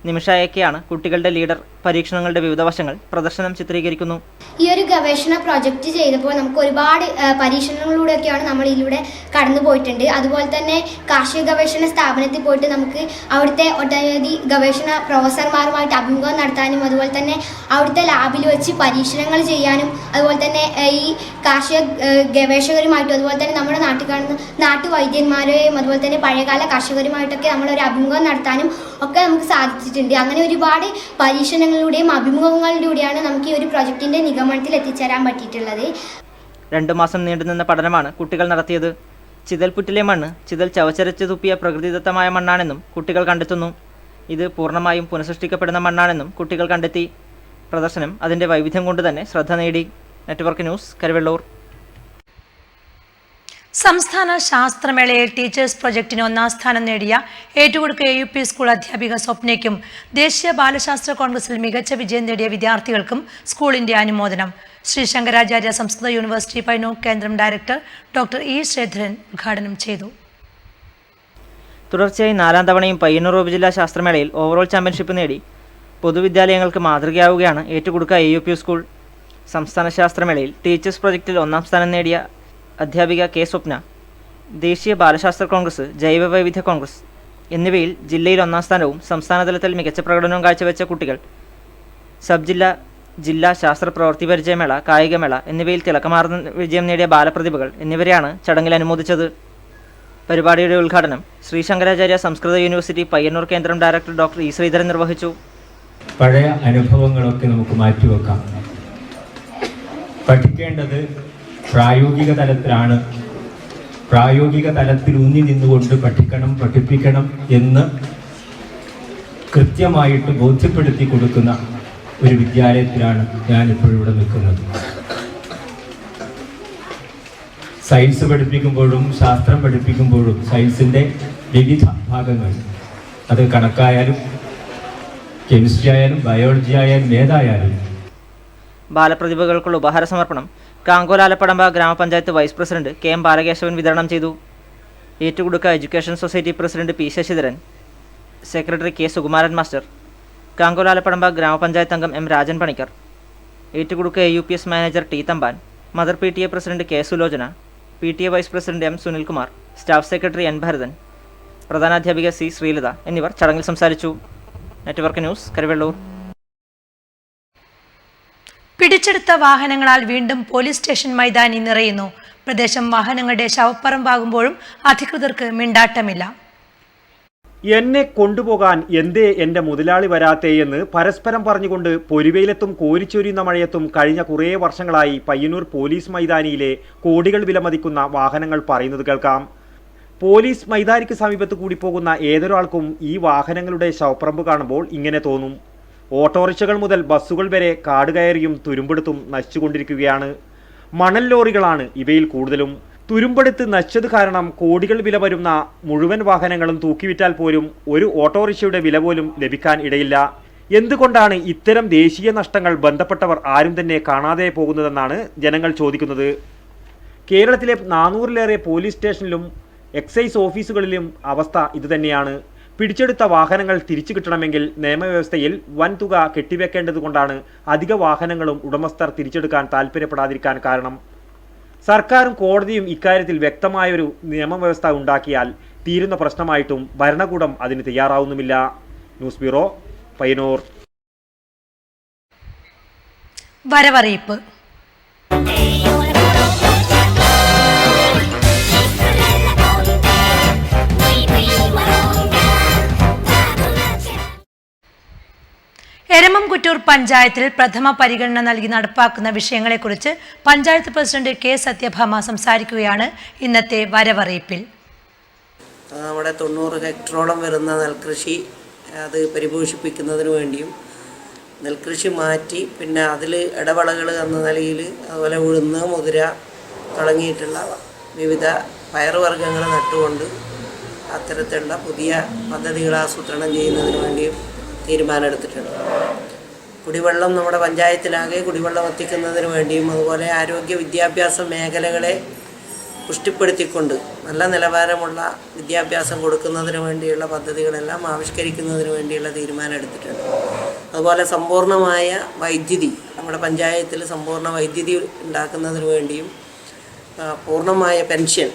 നിമിഷ എക്കെയാണ് കുട്ടികളുടെ ലീഡർ. പരീക്ഷണങ്ങളുടെ വിവിധ വശങ്ങൾ പ്രദർശനം ചിത്രീകരിക്കുന്നു. ഈ ഒരു ഗവേഷണ പ്രോജക്റ്റ് ചെയ്തപ്പോൾ നമുക്ക് ഒരുപാട് പരീക്ഷണങ്ങളിലൂടെയൊക്കെയാണ് നമ്മൾ ഇതിലൂടെ കടന്നു പോയിട്ടുണ്ട്. അതുപോലെ തന്നെ കാർഷിക ഗവേഷണ സ്ഥാപനത്തിൽ പോയിട്ട് നമുക്ക് അവിടുത്തെ ഒട്ടനവധി ഗവേഷണ പ്രൊഫസർമാരുമായിട്ട് അഭിമുഖം നടത്താനും അതുപോലെ തന്നെ അവിടുത്തെ ലാബിൽ വെച്ച് പരീക്ഷണങ്ങൾ ചെയ്യാനും അതുപോലെ തന്നെ ഈ കാർഷിക ഗവേഷകരുമായിട്ടും അതുപോലെ തന്നെ നമ്മുടെ നാട്ടിൽ കാണുന്ന നാട്ടുവൈദ്യന്മാരെയും അതുപോലെ തന്നെ പഴയകാല കർഷകരുമായിട്ടൊക്കെ നമ്മളൊരു അഭിമുഖം നടത്താനും ഒക്കെ നമുക്ക് സാധിച്ചിട്ടുണ്ട്. അങ്ങനെ ഒരുപാട് പരീക്ഷണങ്ങളിലൂടെയും അഭിമുഖങ്ങളിലൂടെയാണ് നമുക്ക് ഈ ഒരു പ്രൊജക്ടിന്റെ നിഗമനത്തിൽ എത്തിച്ചേരാൻ പറ്റിയിട്ടുള്ളത്. 2 മാസം നീണ്ടുനിന്ന പഠനമാണ് കുട്ടികൾ നടത്തിയത്. ചിതൽപുറ്റിലെ മണ്ണ് ചിതൽ ചവച്ചരച്ച് തുപ്പിയ പ്രകൃതിദത്തമായ മണ്ണാണെന്നും കുട്ടികൾ കണ്ടെത്തുന്നു. ഇത് പൂർണ്ണമായും പുനഃസൃഷ്ടിക്കപ്പെടുന്ന മണ്ണാണെന്നും കുട്ടികൾ കണ്ടെത്തി. പ്രദർശനം അതിൻ്റെ വൈവിധ്യം കൊണ്ട് തന്നെ ശ്രദ്ധ നേടി. Network news, Karuvallur. സംസ്ഥാന ശാസ്ത്രമേളയിൽ ടീച്ചേഴ്സ് പ്രൊജക്ടിന് 1ാം സ്ഥാനം നേടിയ ഏറ്റുകൊടുക്ക AUP സ്കൂൾ അധ്യാപിക സ്വപ്നയ്ക്കും ദേശീയ ബാലശാസ്ത്ര കോൺഗ്രസിൽ മികച്ച വിജയം നേടിയ വിദ്യാർത്ഥികൾക്കും സ്കൂളിന്റെ അനുമോദനം. ശ്രീ ശങ്കരാചാര്യ സംസ്കൃത യൂണിവേഴ്സിറ്റി പയ്യന്നൂർ കേന്ദ്രം ഡയറക്ടർ ഡോക്ടർ E. ശ്രീധരൻ ഉദ്ഘാടനം ചെയ്തു. തുടർച്ചയായി 4ാം തവണയും പയ്യന്നൂർ ഉപജില്ലാ ശാസ്ത്രമേളയിൽ ഓവറോൾ ചാമ്പ്യൻഷിപ്പ് നേടി പൊതുവിദ്യാലയങ്ങൾക്ക് മാതൃകയാവുകയാണ് ഏറ്റുകൊടുക്ക AUP സ്കൂൾ. സംസ്ഥാന ശാസ്ത്രമേളയിൽ ടീച്ചേഴ്സ് പ്രൊജക്റ്റിൽ 1ാം സ്ഥാനം നേടിയ അധ്യാപിക കെ സ്വപ്ന, ദേശീയ ബാലശാസ്ത്ര കോൺഗ്രസ്, ജൈവ വൈവിധ്യ കോൺഗ്രസ് എന്നിവയിൽ ജില്ലയിൽ 1ാം സ്ഥാനവും സംസ്ഥാനതലത്തിൽ മികച്ച പ്രകടനവും കാഴ്ചവെച്ച കുട്ടികൾ സബ് ജില്ലാ, ജില്ലാ ശാസ്ത്ര പ്രവൃത്തി പരിചയമേള, കായികമേള എന്നിവയിൽ തിളക്കമാർന്ന വിജയം നേടിയ ബാലപ്രതിഭകൾ എന്നിവരെയാണ് ചടങ്ങിൽ അനുമോദിച്ചത്. പരിപാടിയുടെ ഉദ്ഘാടനം ശ്രീ ശങ്കരാചാര്യ സംസ്കൃത യൂണിവേഴ്സിറ്റി പയ്യന്നൂർ കേന്ദ്രം ഡയറക്ടർ ഡോക്ടർ E. ശ്രീധരൻ നിർവഹിച്ചു. പഴയ അനുഭവങ്ങളൊക്കെ നമുക്ക് മാറ്റിവെക്കാം. പഠിക്കേണ്ടത് പ്രായോഗിക തലത്തിലാണ്. പ്രായോഗിക തലത്തിൽ ഊന്നി നിന്നുകൊണ്ട് പഠിക്കണം, പഠിപ്പിക്കണം എന്ന് കൃത്യമായിട്ട് ബോധ്യപ്പെടുത്തി കൊടുക്കുന്ന ഒരു വിദ്യാലയത്തിലാണ് ഞാനിപ്പോൾ ഇവിടെ നിൽക്കുന്നത്. സയൻസ് പഠിപ്പിക്കുമ്പോഴും ശാസ്ത്രം പഠിപ്പിക്കുമ്പോഴും സയൻസിൻ്റെ വിവിധ ഭാഗങ്ങൾ, അത് കണക്കായാലും കെമിസ്ട്രി ആയാലും ബയോളജി ആയാലും ഏതായാലും. ബാലപ്രതിഭകൾക്കുള്ള ഉപഹാര സമർപ്പണം കാങ്കോലാലപ്പടമ്പ ഗ്രാമപഞ്ചായത്ത് വൈസ് പ്രസിഡന്റ് KM ബാലകേശവൻ വിതരണം ചെയ്തു. Ettukudukka education society president P. Sasidharan, secretary K. Sukumaran master, കാങ്കോലാലപ്പടമ്പ ഗ്രാമപഞ്ചായത്ത് അംഗം M. Rajan Panicker, Ettukudukka AUPS manager T. Thampan, mother PTA president K. Sulochana, PTA vice president M. Sunilkumar, staff secretary N. Bharathan, പ്രധാനാധ്യാപിക C. ശ്രീലത എന്നിവർ ചടങ്ങിൽ സംസാരിച്ചു. Network news, Karivellur. പിടിച്ചെടുത്ത വാഹനങ്ങളാൽ വീണ്ടും പോലീസ് സ്റ്റേഷൻ മൈതാനി നിറയുന്നു. പ്രദേശം വാഹനങ്ങളുടെ ശവപ്പറമ്പാകുമ്പോഴും അധികൃതർക്ക് മിണ്ടാട്ടമില്ല. എന്നെ കൊണ്ടുപോകാൻ എന്തേ എൻ്റെ മുതലാളി വരാത്തേ എന്ന് പരസ്പരം പറഞ്ഞുകൊണ്ട് പൊരുവയിലെത്തും കോരിച്ചൊരിയുന്ന മഴയത്തും കഴിഞ്ഞ കുറേ വർഷങ്ങളായി പയ്യന്നൂർ പോലീസ് മൈതാനിയിലെ കോടികൾ വിലമതിക്കുന്ന വാഹനങ്ങൾ പറയുന്നത് കേൾക്കാം. പോലീസ് മൈതാനിക്ക് സമീപത്ത് കൂടി പോകുന്ന ഏതൊരാൾക്കും ഈ വാഹനങ്ങളുടെ ശവപ്പറമ്പ് കാണുമ്പോൾ ഇങ്ങനെ തോന്നും. ഓട്ടോറിക്ഷകൾ മുതൽ ബസ്സുകൾ വരെ കാട് കയറിയും തുരുമ്പെടുത്തും നശിച്ചുകൊണ്ടിരിക്കുകയാണ്. മണൽ ലോറികളാണ് ഇവയിൽ കൂടുതലും. തുരുമ്പെടുത്ത് നശിച്ചത് കാരണം കോടികൾ വില വരുന്ന മുഴുവൻ വാഹനങ്ങളും തൂക്കിവിറ്റാൽ പോലും ഒരു ഓട്ടോറിക്ഷയുടെ വില പോലും ലഭിക്കാൻ ഇടയില്ല. എന്തുകൊണ്ടാണ് ഇത്തരം ദേശീയ നഷ്ടങ്ങൾ ബന്ധപ്പെട്ടവർ ആരും തന്നെ കാണാതെ പോകുന്നതെന്നാണ് ജനങ്ങൾ ചോദിക്കുന്നത്. കേരളത്തിലെ 400-ലേറെ പോലീസ് സ്റ്റേഷനിലും എക്സൈസ് ഓഫീസുകളിലും അവസ്ഥ ഇതുതന്നെയാണ്. പിടിച്ചെടുത്ത വാഹനങ്ങൾ തിരിച്ചു കിട്ടണമെങ്കിൽ നിയമവ്യവസ്ഥയിൽ വൻതുക കെട്ടിവെക്കേണ്ടതുകൊണ്ടാണ് അധിക വാഹനങ്ങളും ഉടമസ്ഥർ തിരിച്ചെടുക്കാൻ താൽപ്പര്യപ്പെടാതിരിക്കാൻ കാരണം. സർക്കാരും കോടതിയും ഇക്കാര്യത്തിൽ വ്യക്തമായൊരു നിയമവ്യവസ്ഥ ഉണ്ടാക്കിയാൽ തീരുന്ന പ്രശ്നമായിട്ടും ഭരണകൂടം അതിന് തയ്യാറാവുന്നുമില്ല. News bureau, Payyanur. വരവറിയിപ്പ്. എരമംകുറ്റൂർ പഞ്ചായത്തിൽ പ്രഥമ പരിഗണന നൽകി നടപ്പാക്കുന്ന വിഷയങ്ങളെക്കുറിച്ച് പഞ്ചായത്ത് പ്രസിഡന്റ് കെ സത്യഭാമ സംസാരിക്കുകയാണ് ഇന്നത്തെ വരവറിയിപ്പിൽ. നമ്മുടെ 90 ഹെക്ടറോളം വരുന്ന നെൽകൃഷി അത് പരിപോഷിപ്പിക്കുന്നതിന് വേണ്ടിയും നെൽകൃഷി മാറ്റി പിന്നെ അതിൽ ഇടവളകൾ എന്ന നിലയിൽ അതുപോലെ ഉഴുന്ന്, മുതിര തുടങ്ങിയിട്ടുള്ള വിവിധ പയറുവർഗ്ഗങ്ങൾ നട്ടുകൊണ്ട് അത്തരത്തിലുള്ള പുതിയ പദ്ധതികൾ ആസൂത്രണം ചെയ്യുന്നതിന് വേണ്ടിയും തീരുമാനമെടുത്തിട്ടുണ്ട്. കുടിവെള്ളം നമ്മുടെ പഞ്ചായത്തിലാകെ കുടിവെള്ളം എത്തിക്കുന്നതിന് വേണ്ടിയും അതുപോലെ ആരോഗ്യ വിദ്യാഭ്യാസ മേഖലകളെ പുഷ്ടിപ്പെടുത്തിക്കൊണ്ട് നല്ല നിലവാരമുള്ള വിദ്യാഭ്യാസം കൊടുക്കുന്നതിന് വേണ്ടിയുള്ള പദ്ധതികളെല്ലാം ആവിഷ്കരിക്കുന്നതിന് വേണ്ടിയുള്ള തീരുമാനം എടുത്തിട്ടുണ്ട്. അതുപോലെ സമ്പൂർണ്ണമായ വൈദ്യുതി നമ്മുടെ പഞ്ചായത്തിൽ സമ്പൂർണ്ണ വൈദ്യുതി ഉണ്ടാക്കുന്നതിന് വേണ്ടിയും പൂർണ്ണമായ പെൻഷൻ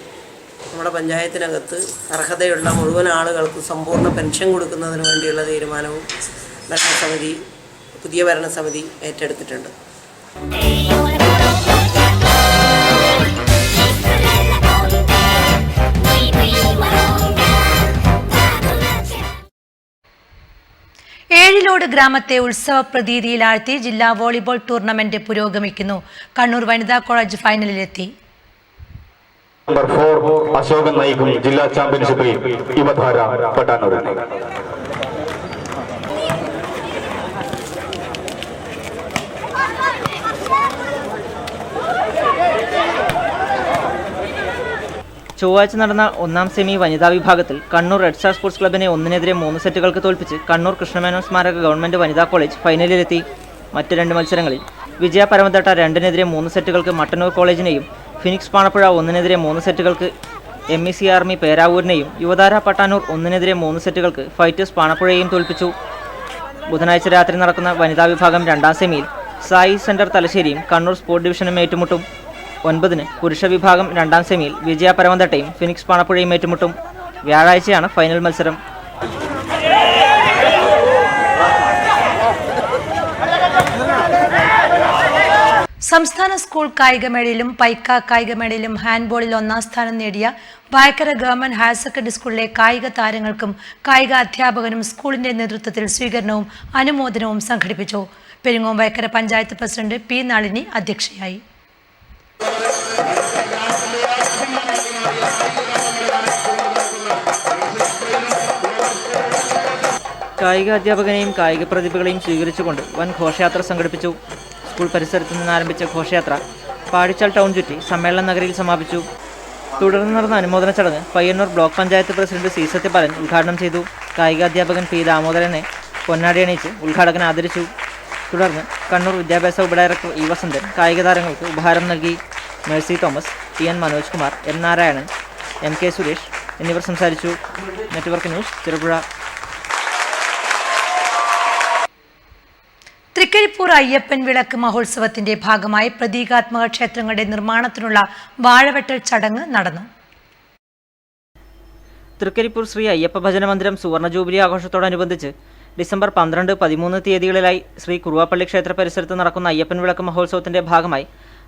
നമ്മുടെ പഞ്ചായത്തിനകത്ത് അർഹതയുള്ള മുഴുവൻ ആളുകൾക്ക് സമ്പൂർണ്ണ പെൻഷൻ കൊടുക്കുന്നതിന് വേണ്ടിയുള്ള തീരുമാനവും ഭരണസമിതി പുതിയ ഭരണസമിതി ഏറ്റെടുത്തിട്ടുണ്ട്. ഏഴിലോട് ഗ്രാമത്തെ ഉത്സവ പ്രതീതിയിലാഴ്ത്തി ജില്ലാ വോളിബോൾ ടൂർണമെന്റ് പുരോഗമിക്കുന്നു. കണ്ണൂർ വനിതാ കോളേജ് ഫൈനലിലെത്തി. നമ്പർ 4 അശോകൻ നയിക്കും ജില്ലാ ചാമ്പ്യൻഷിപ്പിൽ യുവധാര പട്ടാനൂരിനെ. ചൊവ്വാഴ്ച നടന്ന ഒന്നാം സെമി വനിതാ വിഭാഗത്തിൽ കണ്ണൂർ റെഡ് സ്റ്റാർ സ്പോർട്സ് ക്ലബിനെ 1-3 സെറ്റുകൾക്ക് തോൽപ്പിച്ച് കണ്ണൂർ കൃഷ്ണമേനോൻ സ്മാരക ഗവൺമെന്റ് വനിതാ കോളേജ് ഫൈനലിലെത്തി. മറ്റ് 2 മത്സരങ്ങളിൽ വിജയ പരമതട്ട 2-3 സെറ്റുകൾക്ക് മട്ടന്നൂർ കോളേജിനെയും ഫിനിക്സ് പാണപ്പുഴ 1-3 സെറ്റുകൾക്ക് MEC ആർമി പേരാവൂരിനെയും യുവതാര പട്ടാനൂർ 1-3 സെറ്റുകൾക്ക് ഫൈറ്റേഴ്സ് പാണപ്പുഴയെയും തോൽപ്പിച്ചു. ബുധനാഴ്ച രാത്രി നടക്കുന്ന വനിതാ വിഭാഗം 2ാം സെമിയിൽ സായി സെന്റർ തലശ്ശേരിയും കണ്ണൂർ സ്പോർട് ഡിവിഷനും ഏറ്റുമുട്ടും. 9-ന് പുരുഷ വിഭാഗം 2ാം സെമിയിൽ വിജയ പരമതട്ടയും ഫിനിക്സ് പാണപ്പുഴയും ഏറ്റുമുട്ടും. വ്യാഴാഴ്ചയാണ് ഫൈനൽ മത്സരം. സംസ്ഥാന സ്കൂൾ കായികമേളയിലും പൈക്ക കായികമേളയിലും ഹാൻഡ്ബോളിൽ 1ാം സ്ഥാനം നേടിയ വായക്കര ഗവൺമെന്റ് ഹയർ സെക്കൻഡറി സ്കൂളിലെ കായിക താരങ്ങൾക്കും കായിക അധ്യാപകനും സ്കൂളിന്റെ നേതൃത്വത്തിൽ സ്വീകരണവും അനുമോദനവും സംഘടിപ്പിച്ചു. പെരിങ്ങോം വയക്കര പഞ്ചായത്ത് പ്രസിഡന്റ് പി നളിനി അധ്യക്ഷയായി. കായിക അധ്യാപകനെയും കായിക പ്രതിഭകളെയും സ്വീകരിച്ചുകൊണ്ട് വൻ ഘോഷയാത്ര സംഘടിപ്പിച്ചു. സ്കൂൾ പരിസരത്ത് നിന്ന് ആരംഭിച്ച ഘോഷയാത്ര പാടിച്ചാൽ ടൗൺ ചുറ്റി സമ്മേളന നഗരിയിൽ സമാപിച്ചു. തുടർന്ന് നടന്ന അനുമോദന ചടങ്ങ് Payyanur block panchayat president C Sathyapalan ഉദ്ഘാടനം ചെയ്തു. കായികാധ്യാപകൻ പി ദാമോദരനെ പൊന്നാടി അണിയിച്ച് ഉദ്ഘാടകൻ ആദരിച്ചു. തുടർന്ന് കണ്ണൂർ വിദ്യാഭ്യാസ ഉപഡയറക്ടർ ഇ വസന്തൻ കായിക താരങ്ങൾക്ക് ഉപഹാരം നൽകി. Mercy Thomas, TN Manoj Kumar, N Narayanan, MK Suresh എന്നിവർ സംസാരിച്ചു. Network news, Cherupuzha. തൃക്കരിപ്പൂർ അയ്യപ്പൻ വിളക്ക് മഹോത്സവത്തിന്റെ ഭാഗമായി പ്രതീകാത്മക ക്ഷേത്രങ്ങളുടെ നിർമ്മാണത്തിനുള്ള വാഴവെട്ടൽ ചടങ്ങ് നടന്നു. തൃക്കരിപ്പൂർ ശ്രീ അയ്യപ്പ ഭജന മന്ദിരം സുവർണ ജൂബിലി ആഘോഷത്തോടനുബന്ധിച്ച് ഡിസംബർ 12, 13 തീയതികളിലായി ശ്രീ കുറുവാപ്പള്ളി ക്ഷേത്ര പരിസരത്ത് നടക്കുന്ന അയ്യപ്പൻ വിളക്ക് മഹോത്സവത്തിന്റെ ഭാഗമായി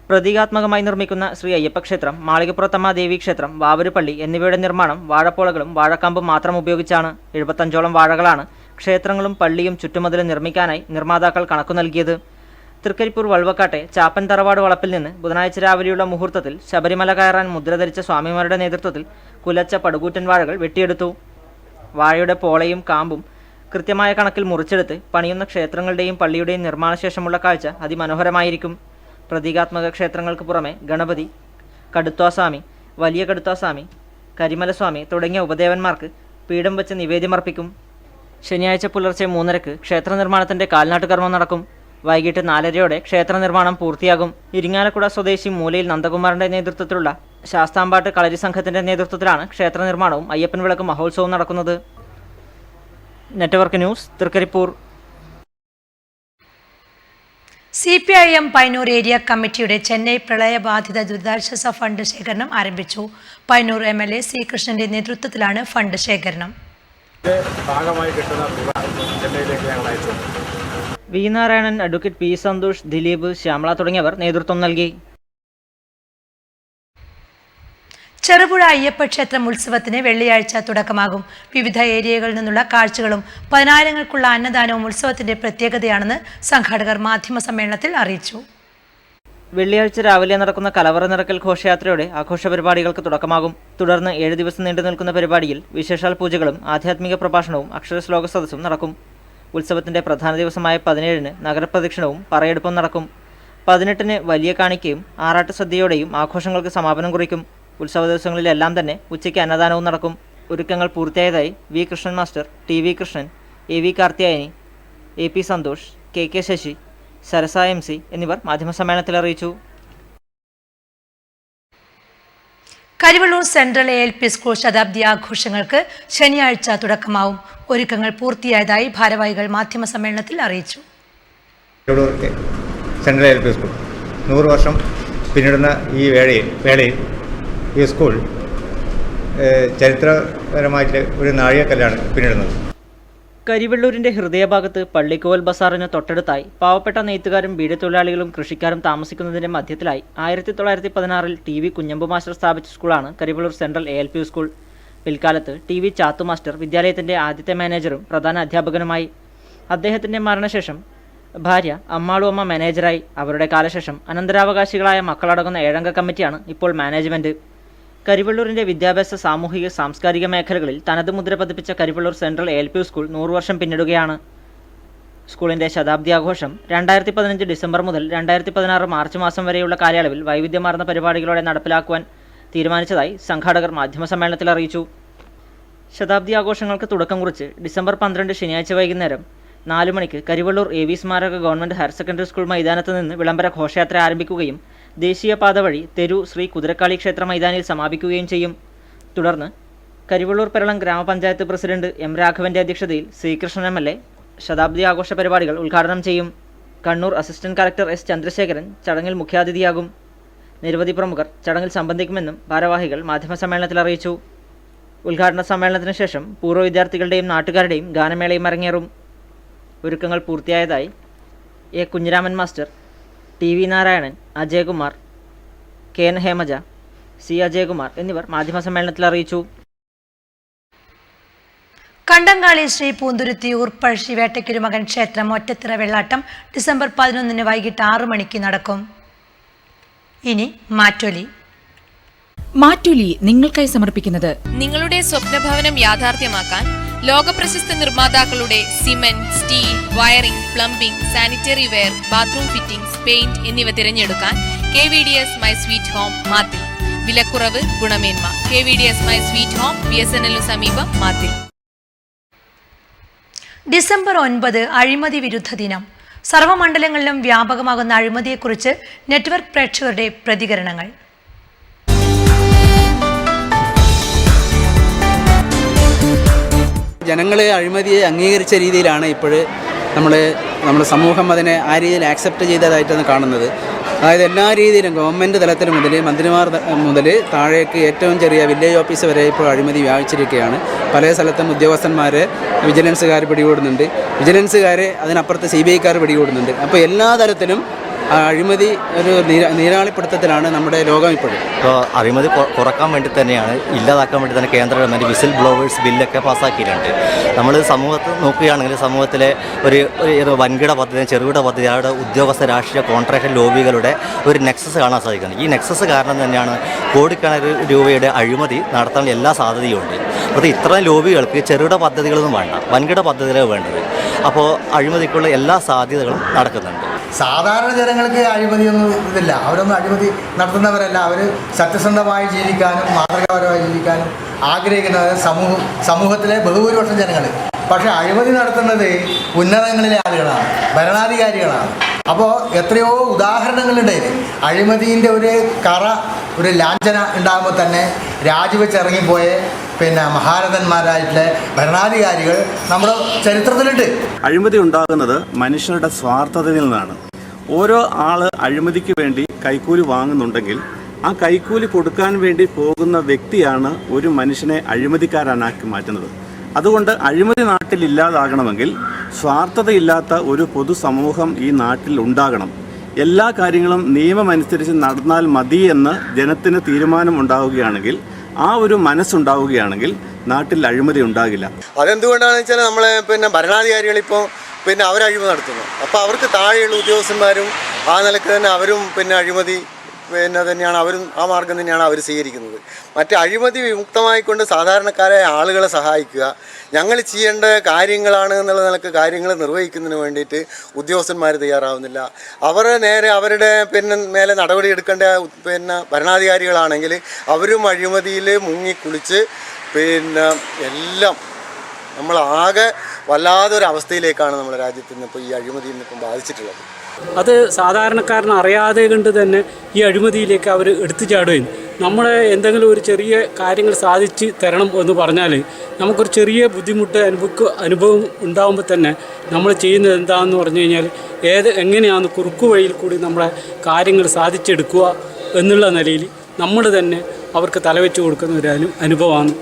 പ്രതീകാത്മകമായി നിർമ്മിക്കുന്ന ശ്രീ അയ്യപ്പ ക്ഷേത്രം, മാളികപ്പുറത്തമ്മ ദേവി ക്ഷേത്രം, വാവരുപള്ളി എന്നിവയുടെ നിർമ്മാണം വാഴപ്പോളകളും വാഴക്കാമ്പും മാത്രം ഉപയോഗിച്ചാണ്. 75ഓളം വാഴകളാണ് ക്ഷേത്രങ്ങളും പള്ളിയും ചുറ്റുമതിലും നിർമ്മിക്കാനായി നിർമ്മാതാക്കൾ കണക്കു നൽകിയത്. തൃക്കരിപ്പൂർ വൾവക്കാട്ടെ ചാപ്പൻ തറവാട് വളപ്പിൽ നിന്ന് ബുധനാഴ്ച രാവിലെയുള്ള മുഹൂർത്തത്തിൽ ശബരിമല കയറാൻ മുദ്രധരിച്ച സ്വാമിമാരുടെ നേതൃത്വത്തിൽ കുലച്ച പടുകൂറ്റൻ വാഴകൾ വെട്ടിയെടുത്തു. വാഴയുടെ പോളയും കാമ്പും കൃത്യമായ കണക്കിൽ മുറിച്ചെടുത്ത് പണിയുന്ന ക്ഷേത്രങ്ങളുടെയും പള്ളിയുടെയും നിർമ്മാണശേഷമുള്ള കാഴ്ച അതിമനോഹരമായിരിക്കും. പ്രതീകാത്മക ക്ഷേത്രങ്ങൾക്ക് പുറമെ ഗണപതി, കടുത്വാസ്വാമി, വലിയ കടുത്വാസ്വാമി, കരിമലസ്വാമി തുടങ്ങിയ ഉപദേവന്മാർക്ക് പീഠം വെച്ച് നിവേദ്യമർപ്പിക്കും. ശനിയാഴ്ച പുലർച്ചെ 3:30 ക്ഷേത്ര നിർമ്മാണത്തിന്റെ കാൽനാട്ടുകർമ്മം നടക്കും. വൈകിട്ട് 4:30 ക്ഷേത്ര നിർമ്മാണം പൂർത്തിയാകും. ഇരിങ്ങാലക്കുട സ്വദേശി മൂലയിൽ നന്ദകുമാറിന്റെ നേതൃത്വത്തിലുള്ള ശാസ്താംപാട്ട് കളരി സംഘത്തിന്റെ നേതൃത്വത്തിലാണ് ക്ഷേത്ര നിർമ്മാണവും അയ്യപ്പൻ വിളക്ക് മഹോത്സവവും നടക്കുന്നത്. Network news, Trikaripur. CPIM Payyanur area കമ്മിറ്റിയുടെ ചെന്നൈ പ്രളയബാധിത ദുരിതാശ്വാസ ഫണ്ട് ശേഖരണം ആരംഭിച്ചു. Payyanur MLA C. കൃഷ്ണന്റെ നേതൃത്വത്തിലാണ് ഫണ്ട് ശേഖരണം. V. Narayanan, advocate P. Santhosh, Dileep, Shyamala തുടങ്ങിയവർ നേതൃത്വം നൽകി. ചെറുപുഴ അയ്യപ്പ ക്ഷേത്രം ഉത്സവത്തിന് വെള്ളിയാഴ്ച തുടക്കമാകും. വിവിധ ഏരിയകളിൽ നിന്നുള്ള കാഴ്ചകളും പതിനായിരങ്ങൾക്കുള്ള അന്നദാനവും ഉത്സവത്തിന്റെ പ്രത്യേകതയാണെന്ന് സംഘാടകർ മാധ്യമ സമ്മേളനത്തിൽ അറിയിച്ചു. വെള്ളിയാഴ്ച രാവിലെ നടക്കുന്ന കലവറ നിറക്കൽ ഘോഷയാത്രയോടെ ആഘോഷ പരിപാടികൾക്ക് തുടക്കമാകും. തുടർന്ന് 7 ദിവസം നീണ്ടു നിൽക്കുന്ന പരിപാടിയിൽ വിശേഷാൽ പൂജകളും ആധ്യാത്മിക പ്രഭാഷണവും അക്ഷരശ്ലോക സദസ്സും നടക്കും. ഉത്സവത്തിന്റെ പ്രധാന ദിവസമായ 17-ന് നഗരപ്രദക്ഷിണവും പറയെടുപ്പും നടക്കും. 18-ന് വലിയ കാണിക്കയും ആറാട്ട് സദ്യയോടെയും ആഘോഷങ്ങൾക്ക് സമാപനം കുറിക്കും. ഉത്സവ ദിവസങ്ങളിലെല്ലാം തന്നെ ഉച്ചയ്ക്ക് അന്നദാനവും നടക്കും. ഒരുക്കങ്ങൾ പൂർത്തിയായതായി V. Krishnan master, TV Krishnan, AV Karthyayani, AP Santhosh, KK Sasi, Sarasa MC എന്നിവർ മാധ്യമസമ്മേളനത്തിൽ അറിയിച്ചു. കരിവള്ളൂർ സെൻട്രൽ ALP സ്കൂൾ ശതാബ്ദി ആഘോഷങ്ങൾക്ക് ശനിയാഴ്ച തുടക്കമാവും. ഒരുക്കങ്ങൾ പൂർത്തിയായതായി ഭാരവാഹികൾ മാധ്യമസമ്മേളനത്തിൽ അറിയിച്ചു. സെൻട്രൽ ALP സ്കൂൾ 100 വർഷം പിന്നിടുന്ന ഈ വേളയിൽ ഈ സ്കൂൾ ചരിത്രപരമായിട്ട് ഒരു നാഴികക്കല്ലാണ് പിന്നിടുന്നത്. കരിവെള്ളൂരിന്റെ ഹൃദയഭാഗത്ത് പള്ളിക്കോവൽ ബസാറിന് തൊട്ടടുത്തായി പാവപ്പെട്ട നെയ്ത്തുകാരും ബീഡത്തൊഴിലാളികളും കൃഷിക്കാരും താമസിക്കുന്നതിന്റെ മധ്യത്തിലായി 1916-ൽ TV കുഞ്ഞമ്പു മാസ്റ്റർ സ്ഥാപിച്ച സ്കൂളാണ് കരിവെള്ളൂർ സെൻട്രൽ ALP സ്കൂൾ. പിൽക്കാലത്ത് TV ചാത്തു മാസ്റ്റർ വിദ്യാലയത്തിന്റെ ആദ്യത്തെ മാനേജറും പ്രധാന അധ്യാപകനുമായി. അദ്ദേഹത്തിന്റെ മരണശേഷം ഭാര്യ അമ്മാളു അമ്മ മാനേജറായി. അവരുടെ കാലശേഷം അനന്തരാവകാശികളായ മക്കളടങ്ങുന്ന 7-അംഗ കമ്മിറ്റിയാണ് ഇപ്പോൾ മാനേജ്മെന്റ്. കരിവെള്ളൂരിന്റെ വിദ്യാഭ്യാസ, സാമൂഹിക, സാംസ്കാരിക മേഖലകളിൽ തനത് മുദ്ര പതിപ്പിച്ച കരിവെള്ളൂർ സെൻട്രൽ ALP സ്കൂൾ 100 വർഷം പിന്നിടുകയാണ്. സ്കൂളിന്റെ ശതാബ്ദി ആഘോഷം 2015 ഡിസംബർ മുതൽ 2016 മാർച്ച് മാസം വരെയുള്ള കാലയളവിൽ വൈവിധ്യമാർന്ന പരിപാടികളോടെ നടപ്പിലാക്കുവാൻ തീരുമാനിച്ചതായി സംഘാടകർ മാധ്യമസമ്മേളനത്തിൽ അറിയിച്ചു. ശതാബ്ദി ആഘോഷങ്ങൾക്ക് തുടക്കം കുറിച്ച് ഡിസംബർ 12 ശനിയാഴ്ച വൈകുന്നേരം 4 മണിക്ക് കരിവെള്ളൂർ AV സ്മാരക ഗവൺമെന്റ് ഹയർ സെക്കൻഡറി സ്കൂൾ മൈതാനത്ത് നിന്ന് വിളംബര ഘോഷയാത്ര ആരംഭിക്കുകയും ദേശീയപാത വഴി തെരു ശ്രീ കുതിരക്കാളി ക്ഷേത്ര മൈതാനിയിൽ സമാപിക്കുകയും ചെയ്യും. തുടർന്ന് കരിവെള്ളൂർ പെരളം ഗ്രാമപഞ്ചായത്ത് പ്രസിഡന്റ് M. രാഘവന്റെ അധ്യക്ഷതയിൽ C. കൃഷ്ണൻ MLA ശതാബ്ദി ആഘോഷ പരിപാടികൾ ഉദ്ഘാടനം ചെയ്യും. Kannur assistant collector S. Chandrasekharan ചടങ്ങിൽ മുഖ്യാതിഥിയാകും. നിരവധി പ്രമുഖർ ചടങ്ങിൽ സംബന്ധിക്കുമെന്നും ഭാരവാഹികൾ മാധ്യമസമ്മേളനത്തിൽ അറിയിച്ചു. ഉദ്ഘാടന സമ്മേളനത്തിന് ശേഷം പൂർവ്വ വിദ്യാർത്ഥികളുടെയും നാട്ടുകാരുടെയും ഗാനമേളയും അരങ്ങേറും. ഒരുക്കങ്ങൾ പൂർത്തിയായതായി A. Kunhiraman master, TV Narayanan, Ajayakumar, KN Hemaja, C. Ajayakumar എന്നിവർ മാധ്യമസമ്മേളനത്തിൽ അറിയിച്ചു. കണ്ടങ്കാളി ശ്രീ പൂന്തുരുത്തി ഊർപ്പഴശ്ശി വേട്ടയ്ക്കൊരുമകൻ ക്ഷേത്രം ഒറ്റത്തിറ വെള്ളാട്ടം ഡിസംബർ 11-ന് വൈകിട്ട് 6 മണിക്ക് നടക്കും. ഇനി മാറ്റൊലി. മാറ്റൊലി നിങ്ങൾക്കായി സമർപ്പിക്കുന്നത് നിങ്ങളുടെ സ്വപ്നഭവനം യാഥാർത്ഥ്യമാക്കാൻ ലോകപ്രശസ്ത നിർമ്മാതാക്കളുടെ cement, steel, wiring, plumbing, sanitary ware, bathroom fittings, paint എന്നിവ തിരഞ്ഞെടുക്കാൻ KVDS my sweet home Mathil. വിലക്കുറവ്, ഗുണമേന്മ. KVDS my sweet home, BSNL സമീപം, മാത്തിൽ. ഡിസംബർ 9 അഴിമതി വിരുദ്ധ ദിനം. സർവ്വമണ്ഡലങ്ങളിലും വ്യാപകമാകുന്ന അഴിമതിയെക്കുറിച്ച് നെറ്റ്വർക്ക് പ്രേക്ഷകരുടെ പ്രതികരണങ്ങൾ. ജനങ്ങൾ അഴിമതിയെ അംഗീകരിച്ച രീതിയിലാണ് ഇപ്പോൾ നമ്മുടെ സമൂഹം അതിനെ ആ രീതിയിൽ ആക്സെപ്റ്റ് ചെയ്തതായിട്ടാണ് കാണുന്നത്. അതായത് എല്ലാ രീതിയിലും ഗവൺമെൻറ് തലത്തിൽ മുതൽ മന്ത്രിമാർ മുതൽ താഴേക്ക് ഏറ്റവും ചെറിയ വില്ലേജ് ഓഫീസ് വരെ ഇപ്പോൾ അഴിമതി വ്യാപിച്ചിരിക്കുകയാണ്. പല സ്ഥലത്തും ഉദ്യോഗസ്ഥന്മാരെ വിജിലൻസുകാർ പിടികൂടുന്നുണ്ട്, വിജിലൻസുകാരെ അതിനപ്പുറത്ത് CBIക്കാർ പിടികൂടുന്നുണ്ട്. അപ്പോൾ എല്ലാ തരത്തിലും അഴിമതി ഒരു നീരാളിപ്പിടുത്തത്തിലാണ് നമ്മുടെ ലോകം ഇപ്പോഴും. ഇപ്പോൾ അഴിമതി കുറക്കാൻ വേണ്ടി തന്നെയാണ്, ഇല്ലാതാക്കാൻ വേണ്ടി തന്നെ കേന്ദ്ര ഗവൺമെൻറ് വിസിൽ ബ്ലോവേഴ്സ് ബില്ലൊക്കെ പാസ്സാക്കിയിട്ടുണ്ട്. നമ്മൾ സമൂഹത്തിൽ നോക്കുകയാണെങ്കിൽ സമൂഹത്തിലെ ഒരു വൻകിട പദ്ധതി, ചെറുകിട പദ്ധതി, അവിടെ ഉദ്യോഗസ്ഥ, രാഷ്ട്രീയ, കോൺട്രാക്ട് ലോബികളുടെ ഒരു നെക്സസ് കാണാൻ സാധിക്കുന്നത്. ഈ നെക്സസ് കാരണം തന്നെയാണ് കോടിക്കണക്കിന് രൂപയുടെ അഴിമതി നടത്താൻ എല്ലാ സാധ്യതയുമുണ്ട്. അപ്പോൾ ഇത്രയും ലോബികൾക്ക് ചെറുകിട പദ്ധതികളൊന്നും വേണ്ട, വൻകിട പദ്ധതികളാണ് വേണ്ടത്. അപ്പോൾ അഴിമതിക്കുള്ള എല്ലാ സാധ്യതകളും നടക്കുന്നുണ്ട്. സാധാരണ ജനങ്ങൾക്ക് അഴിമതിയൊന്നും ഇതില്ല. അവരൊന്നും അഴിമതി നടത്തുന്നവരല്ല. അവർ സത്യസന്ധമായി ജീവിക്കാനും മാതൃകാപരമായി ജീവിക്കാനും ആഗ്രഹിക്കുന്നത് സമൂഹത്തിലെ ബഹുഭൂരിപക്ഷം ജനങ്ങൾ. പക്ഷേ അഴിമതി നടത്തുന്നത് ഉന്നതങ്ങളിലെ ആളുകളാണ്, ഭരണാധികാരികളാണ്. അപ്പോൾ എത്രയോ ഉദാഹരണങ്ങളുണ്ട്. അഴിമതിൻ്റെ ഒരു ലാഞ്ചന ഉണ്ടാകുമ്പോൾ തന്നെ രാജിവെച്ച് ഇറങ്ങിപ്പോയ മഹാരഥന്മാരായിട്ടുള്ള ഭരണാധികാരികൾ നമ്മുടെ ചരിത്രത്തിലുണ്ട്. അഴിമതി ഉണ്ടാകുന്നത് മനുഷ്യരുടെ സ്വാർത്ഥതയിൽ നിന്നാണ്. ഓരോ ആൾ അഴിമതിക്ക് വേണ്ടി കൈക്കൂലി വാങ്ങുന്നുണ്ടെങ്കിൽ ആ കൈക്കൂലി കൊടുക്കാൻ വേണ്ടി പോകുന്ന വ്യക്തിയാണ് ഒരു മനുഷ്യനെ അഴിമതിക്കാരനാക്കി മാറ്റുന്നത്. അതുകൊണ്ട് അഴിമതി നാട്ടിൽ ഇല്ലാതാകണമെങ്കിൽ സ്വാർത്ഥതയില്ലാത്ത ഒരു പൊതുസമൂഹം ഈ നാട്ടിൽ ഉണ്ടാകണം. എല്ലാ കാര്യങ്ങളും നിയമമനുസരിച്ച് നടന്നാൽ മതി എന്ന് ജനത്തിന് തീരുമാനം ഉണ്ടാവുകയാണെങ്കിൽ, ആ ഒരു മനസ്സുണ്ടാവുകയാണെങ്കിൽ നാട്ടിൽ അഴിമതി ഉണ്ടാകില്ല. അതെന്തുകൊണ്ടാണെന്ന് വെച്ചാൽ നമ്മളെ ഭരണാധികാരികളിപ്പോൾ അവർ അഴിമതി നടത്തുന്നു. അപ്പോൾ അവർക്ക് താഴെയുള്ള ഉദ്യോഗസ്ഥന്മാരും ആ നിലക്ക് തന്നെ അവരും അഴിമതി തന്നെയാണ് അവരും ആ മാർഗം തന്നെയാണ് അവർ സ്വീകരിക്കുന്നത്. മറ്റ് അഴിമതി വിമുക്തമായിക്കൊണ്ട് സാധാരണക്കാരായ ആളുകളെ സഹായിക്കുക, ഞങ്ങൾ ചെയ്യേണ്ട കാര്യങ്ങളാണ് എന്നുള്ള നിലക്ക് കാര്യങ്ങൾ നിർവഹിക്കുന്നതിന് വേണ്ടിയിട്ട് ഉദ്യോഗസ്ഥന്മാർ തയ്യാറാവുന്നില്ല. അവരെ നേരെ അവരുടെ മേലെ നടപടിയെടുക്കേണ്ട ഭരണാധികാരികളാണെങ്കിൽ അവരും അഴിമതിയിൽ മുങ്ങിക്കുളിച്ച് എല്ലാം നമ്മളാകെ വല്ലാതൊരവസ്ഥയിലേക്കാണ് നമ്മുടെ രാജ്യത്ത് നിന്നിപ്പോൾ ഈ അഴിമതിയിൽ നിന്നിപ്പം ബാധിച്ചിട്ടുള്ളത്. അത് സാധാരണക്കാരന് അറിയാതെ കൊണ്ട് തന്നെ ഈ അഴിമതിയിലേക്ക് അവർ എടുത്തു ചാടുകയും നമ്മളെ എന്തെങ്കിലും ഒരു ചെറിയ കാര്യങ്ങൾ സാധിച്ച് തരണം എന്ന് പറഞ്ഞാൽ നമുക്കൊരു ചെറിയ ബുദ്ധിമുട്ട് അനുഭവം ഉണ്ടാകുമ്പോൾ തന്നെ നമ്മൾ ചെയ്യുന്നത് എന്താണെന്ന് പറഞ്ഞു കഴിഞ്ഞാൽ എങ്ങനെയാണ് കുറുക്കു വഴിയിൽ കൂടി നമ്മളെ കാര്യങ്ങൾ സാധിച്ചെടുക്കുക എന്നുള്ള നിലയിൽ നമ്മൾ തന്നെ അവർക്ക് തലവെച്ച് കൊടുക്കുന്ന ഒരു അനുഭവമാണ്.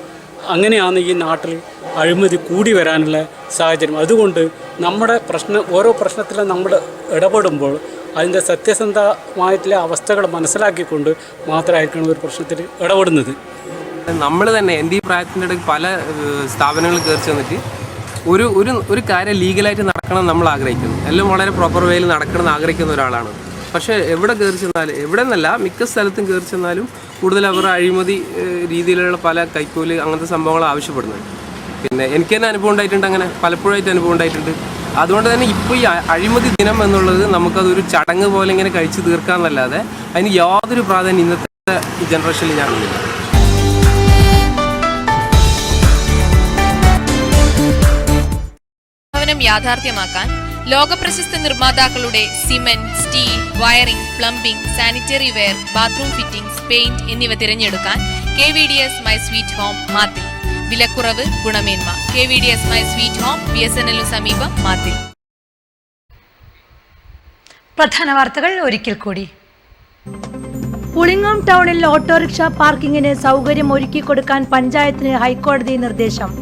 അങ്ങനെയാണ് ഈ നാട്ടിൽ അഴിമതി കൂടി വരാനുള്ള സാഹചര്യം. അതുകൊണ്ട് നമ്മുടെ ഓരോ പ്രശ്നത്തിലും നമ്മൾ ഇടപെടുമ്പോൾ അതിൻ്റെ സത്യസന്ധമായിട്ടുള്ള അവസ്ഥകൾ മനസ്സിലാക്കിക്കൊണ്ട് മാത്രമായിരിക്കണം ഒരു പ്രശ്നത്തിൽ ഇടപെടുന്നത്. നമ്മൾ തന്നെ എൻ്റെ ഈ പ്രായത്തിൻ്റെ ഇടയ്ക്ക് പല സ്ഥാപനങ്ങളിൽ കയറി ചെന്നിട്ട് ഒരു കാര്യം ലീഗലായിട്ട് നടക്കണം നമ്മൾ ആഗ്രഹിക്കുന്നു. എല്ലാം വളരെ പ്രോപ്പർ വേയിൽ നടക്കണം ആഗ്രഹിക്കുന്ന ഒരാളാണ്. പക്ഷേ എവിടെ കയറി ചെന്നാലും, എവിടെ നിന്നല്ല മിക്ക സ്ഥലത്തും കയറി ചെന്നാലും കൂടുതൽ അവർ അഴിമതി രീതിയിലുള്ള പല കൈക്കൂലി അങ്ങനത്തെ സംഭവങ്ങൾ ആവശ്യപ്പെടുന്നത്. പിന്നെ എനിക്ക് തന്നെ അനുഭവം ഉണ്ടായിട്ടുണ്ട്, അങ്ങനെ പലപ്പോഴായിട്ട് അനുഭവം ഉണ്ടായിട്ടുണ്ട്. അതുകൊണ്ട് തന്നെ ഇപ്പോൾ ഈ അഴിമതി ദിനം എന്നുള്ളത് നമുക്കതൊരു ചടങ്ങ് പോലെ ഇങ്ങനെ കഴിച്ച് തീർക്കാമെന്നല്ലാതെ അതിന് യാതൊരു പ്രാധാന്യം ഇന്നത്തെ ജനറേഷനിൽ ഞാനില്ല. ഭവനം യാഥാർത്ഥ്യമാക്കാൻ ലോകപ്രശസ്ത നിർമ്മാതാക്കളുടെ cement, steel, wiring, plumbing, sanitary ware, bathroom fittings, paint എന്നിവ തിരഞ്ഞെടുക്കാൻ KVDS my sweet home Mathil. വിലക്കുറവ്, ഗുണമേന്മ. KVDS my sweet home, BSNL സമീപം, മാത്തിൽ. പ്രധാന വാർത്തകൾ ഒരിക്കൽ കൂടി. പുളിങ്ങോം ടൗണിൽ ഓട്ടോറിക്ഷ പാർക്കിങ്ങിന് സൗകര്യം ഒരുക്കി കൊടുക്കാൻ പഞ്ചായത്തിന് ഹൈക്കോടതി നിർദ്ദേശം.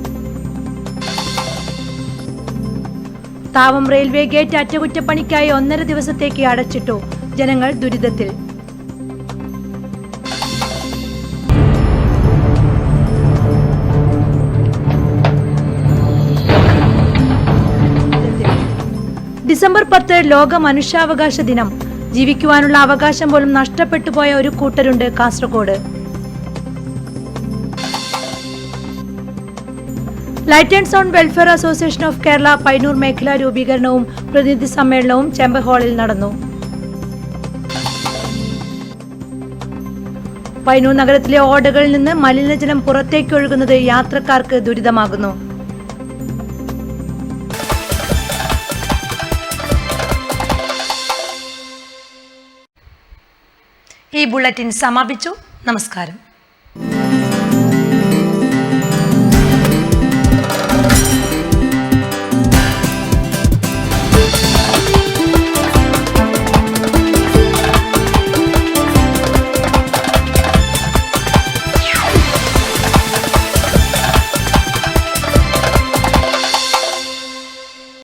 താവം റെയിൽവേ ഗേറ്റ് അറ്റകുറ്റപ്പണിക്കായി 1.5 ദിവസത്തേക്ക് അടച്ചിട്ടു. ജനങ്ങൾ ദുരിതത്തിൽ. ഡിസംബർ 10 ലോക മനുഷ്യാവകാശ ദിനം. ജീവിക്കുവാനുള്ള അവകാശം പോലും നഷ്ടപ്പെട്ടു പോയ ഒരു കൂട്ടരുണ്ട് Kasaragod. Light and sound welfare association of Kerala Payyanur മേഖലാ രൂപീകരണവും പ്രതിനിധി സമ്മേളനവും ചെമ്പ ഹാളിൽ നടന്നു. പയ്യന്നൂർ നഗരത്തിലെ ഓടകളിൽ നിന്ന് മലിനജലം പുറത്തേക്ക് ഒഴുകുന്നത് യാത്രക്കാർക്ക് ദുരിതമാകുന്നു. ഈ ബുള്ളറ്റിൻ സമാപിച്ചു. നമസ്കാരം.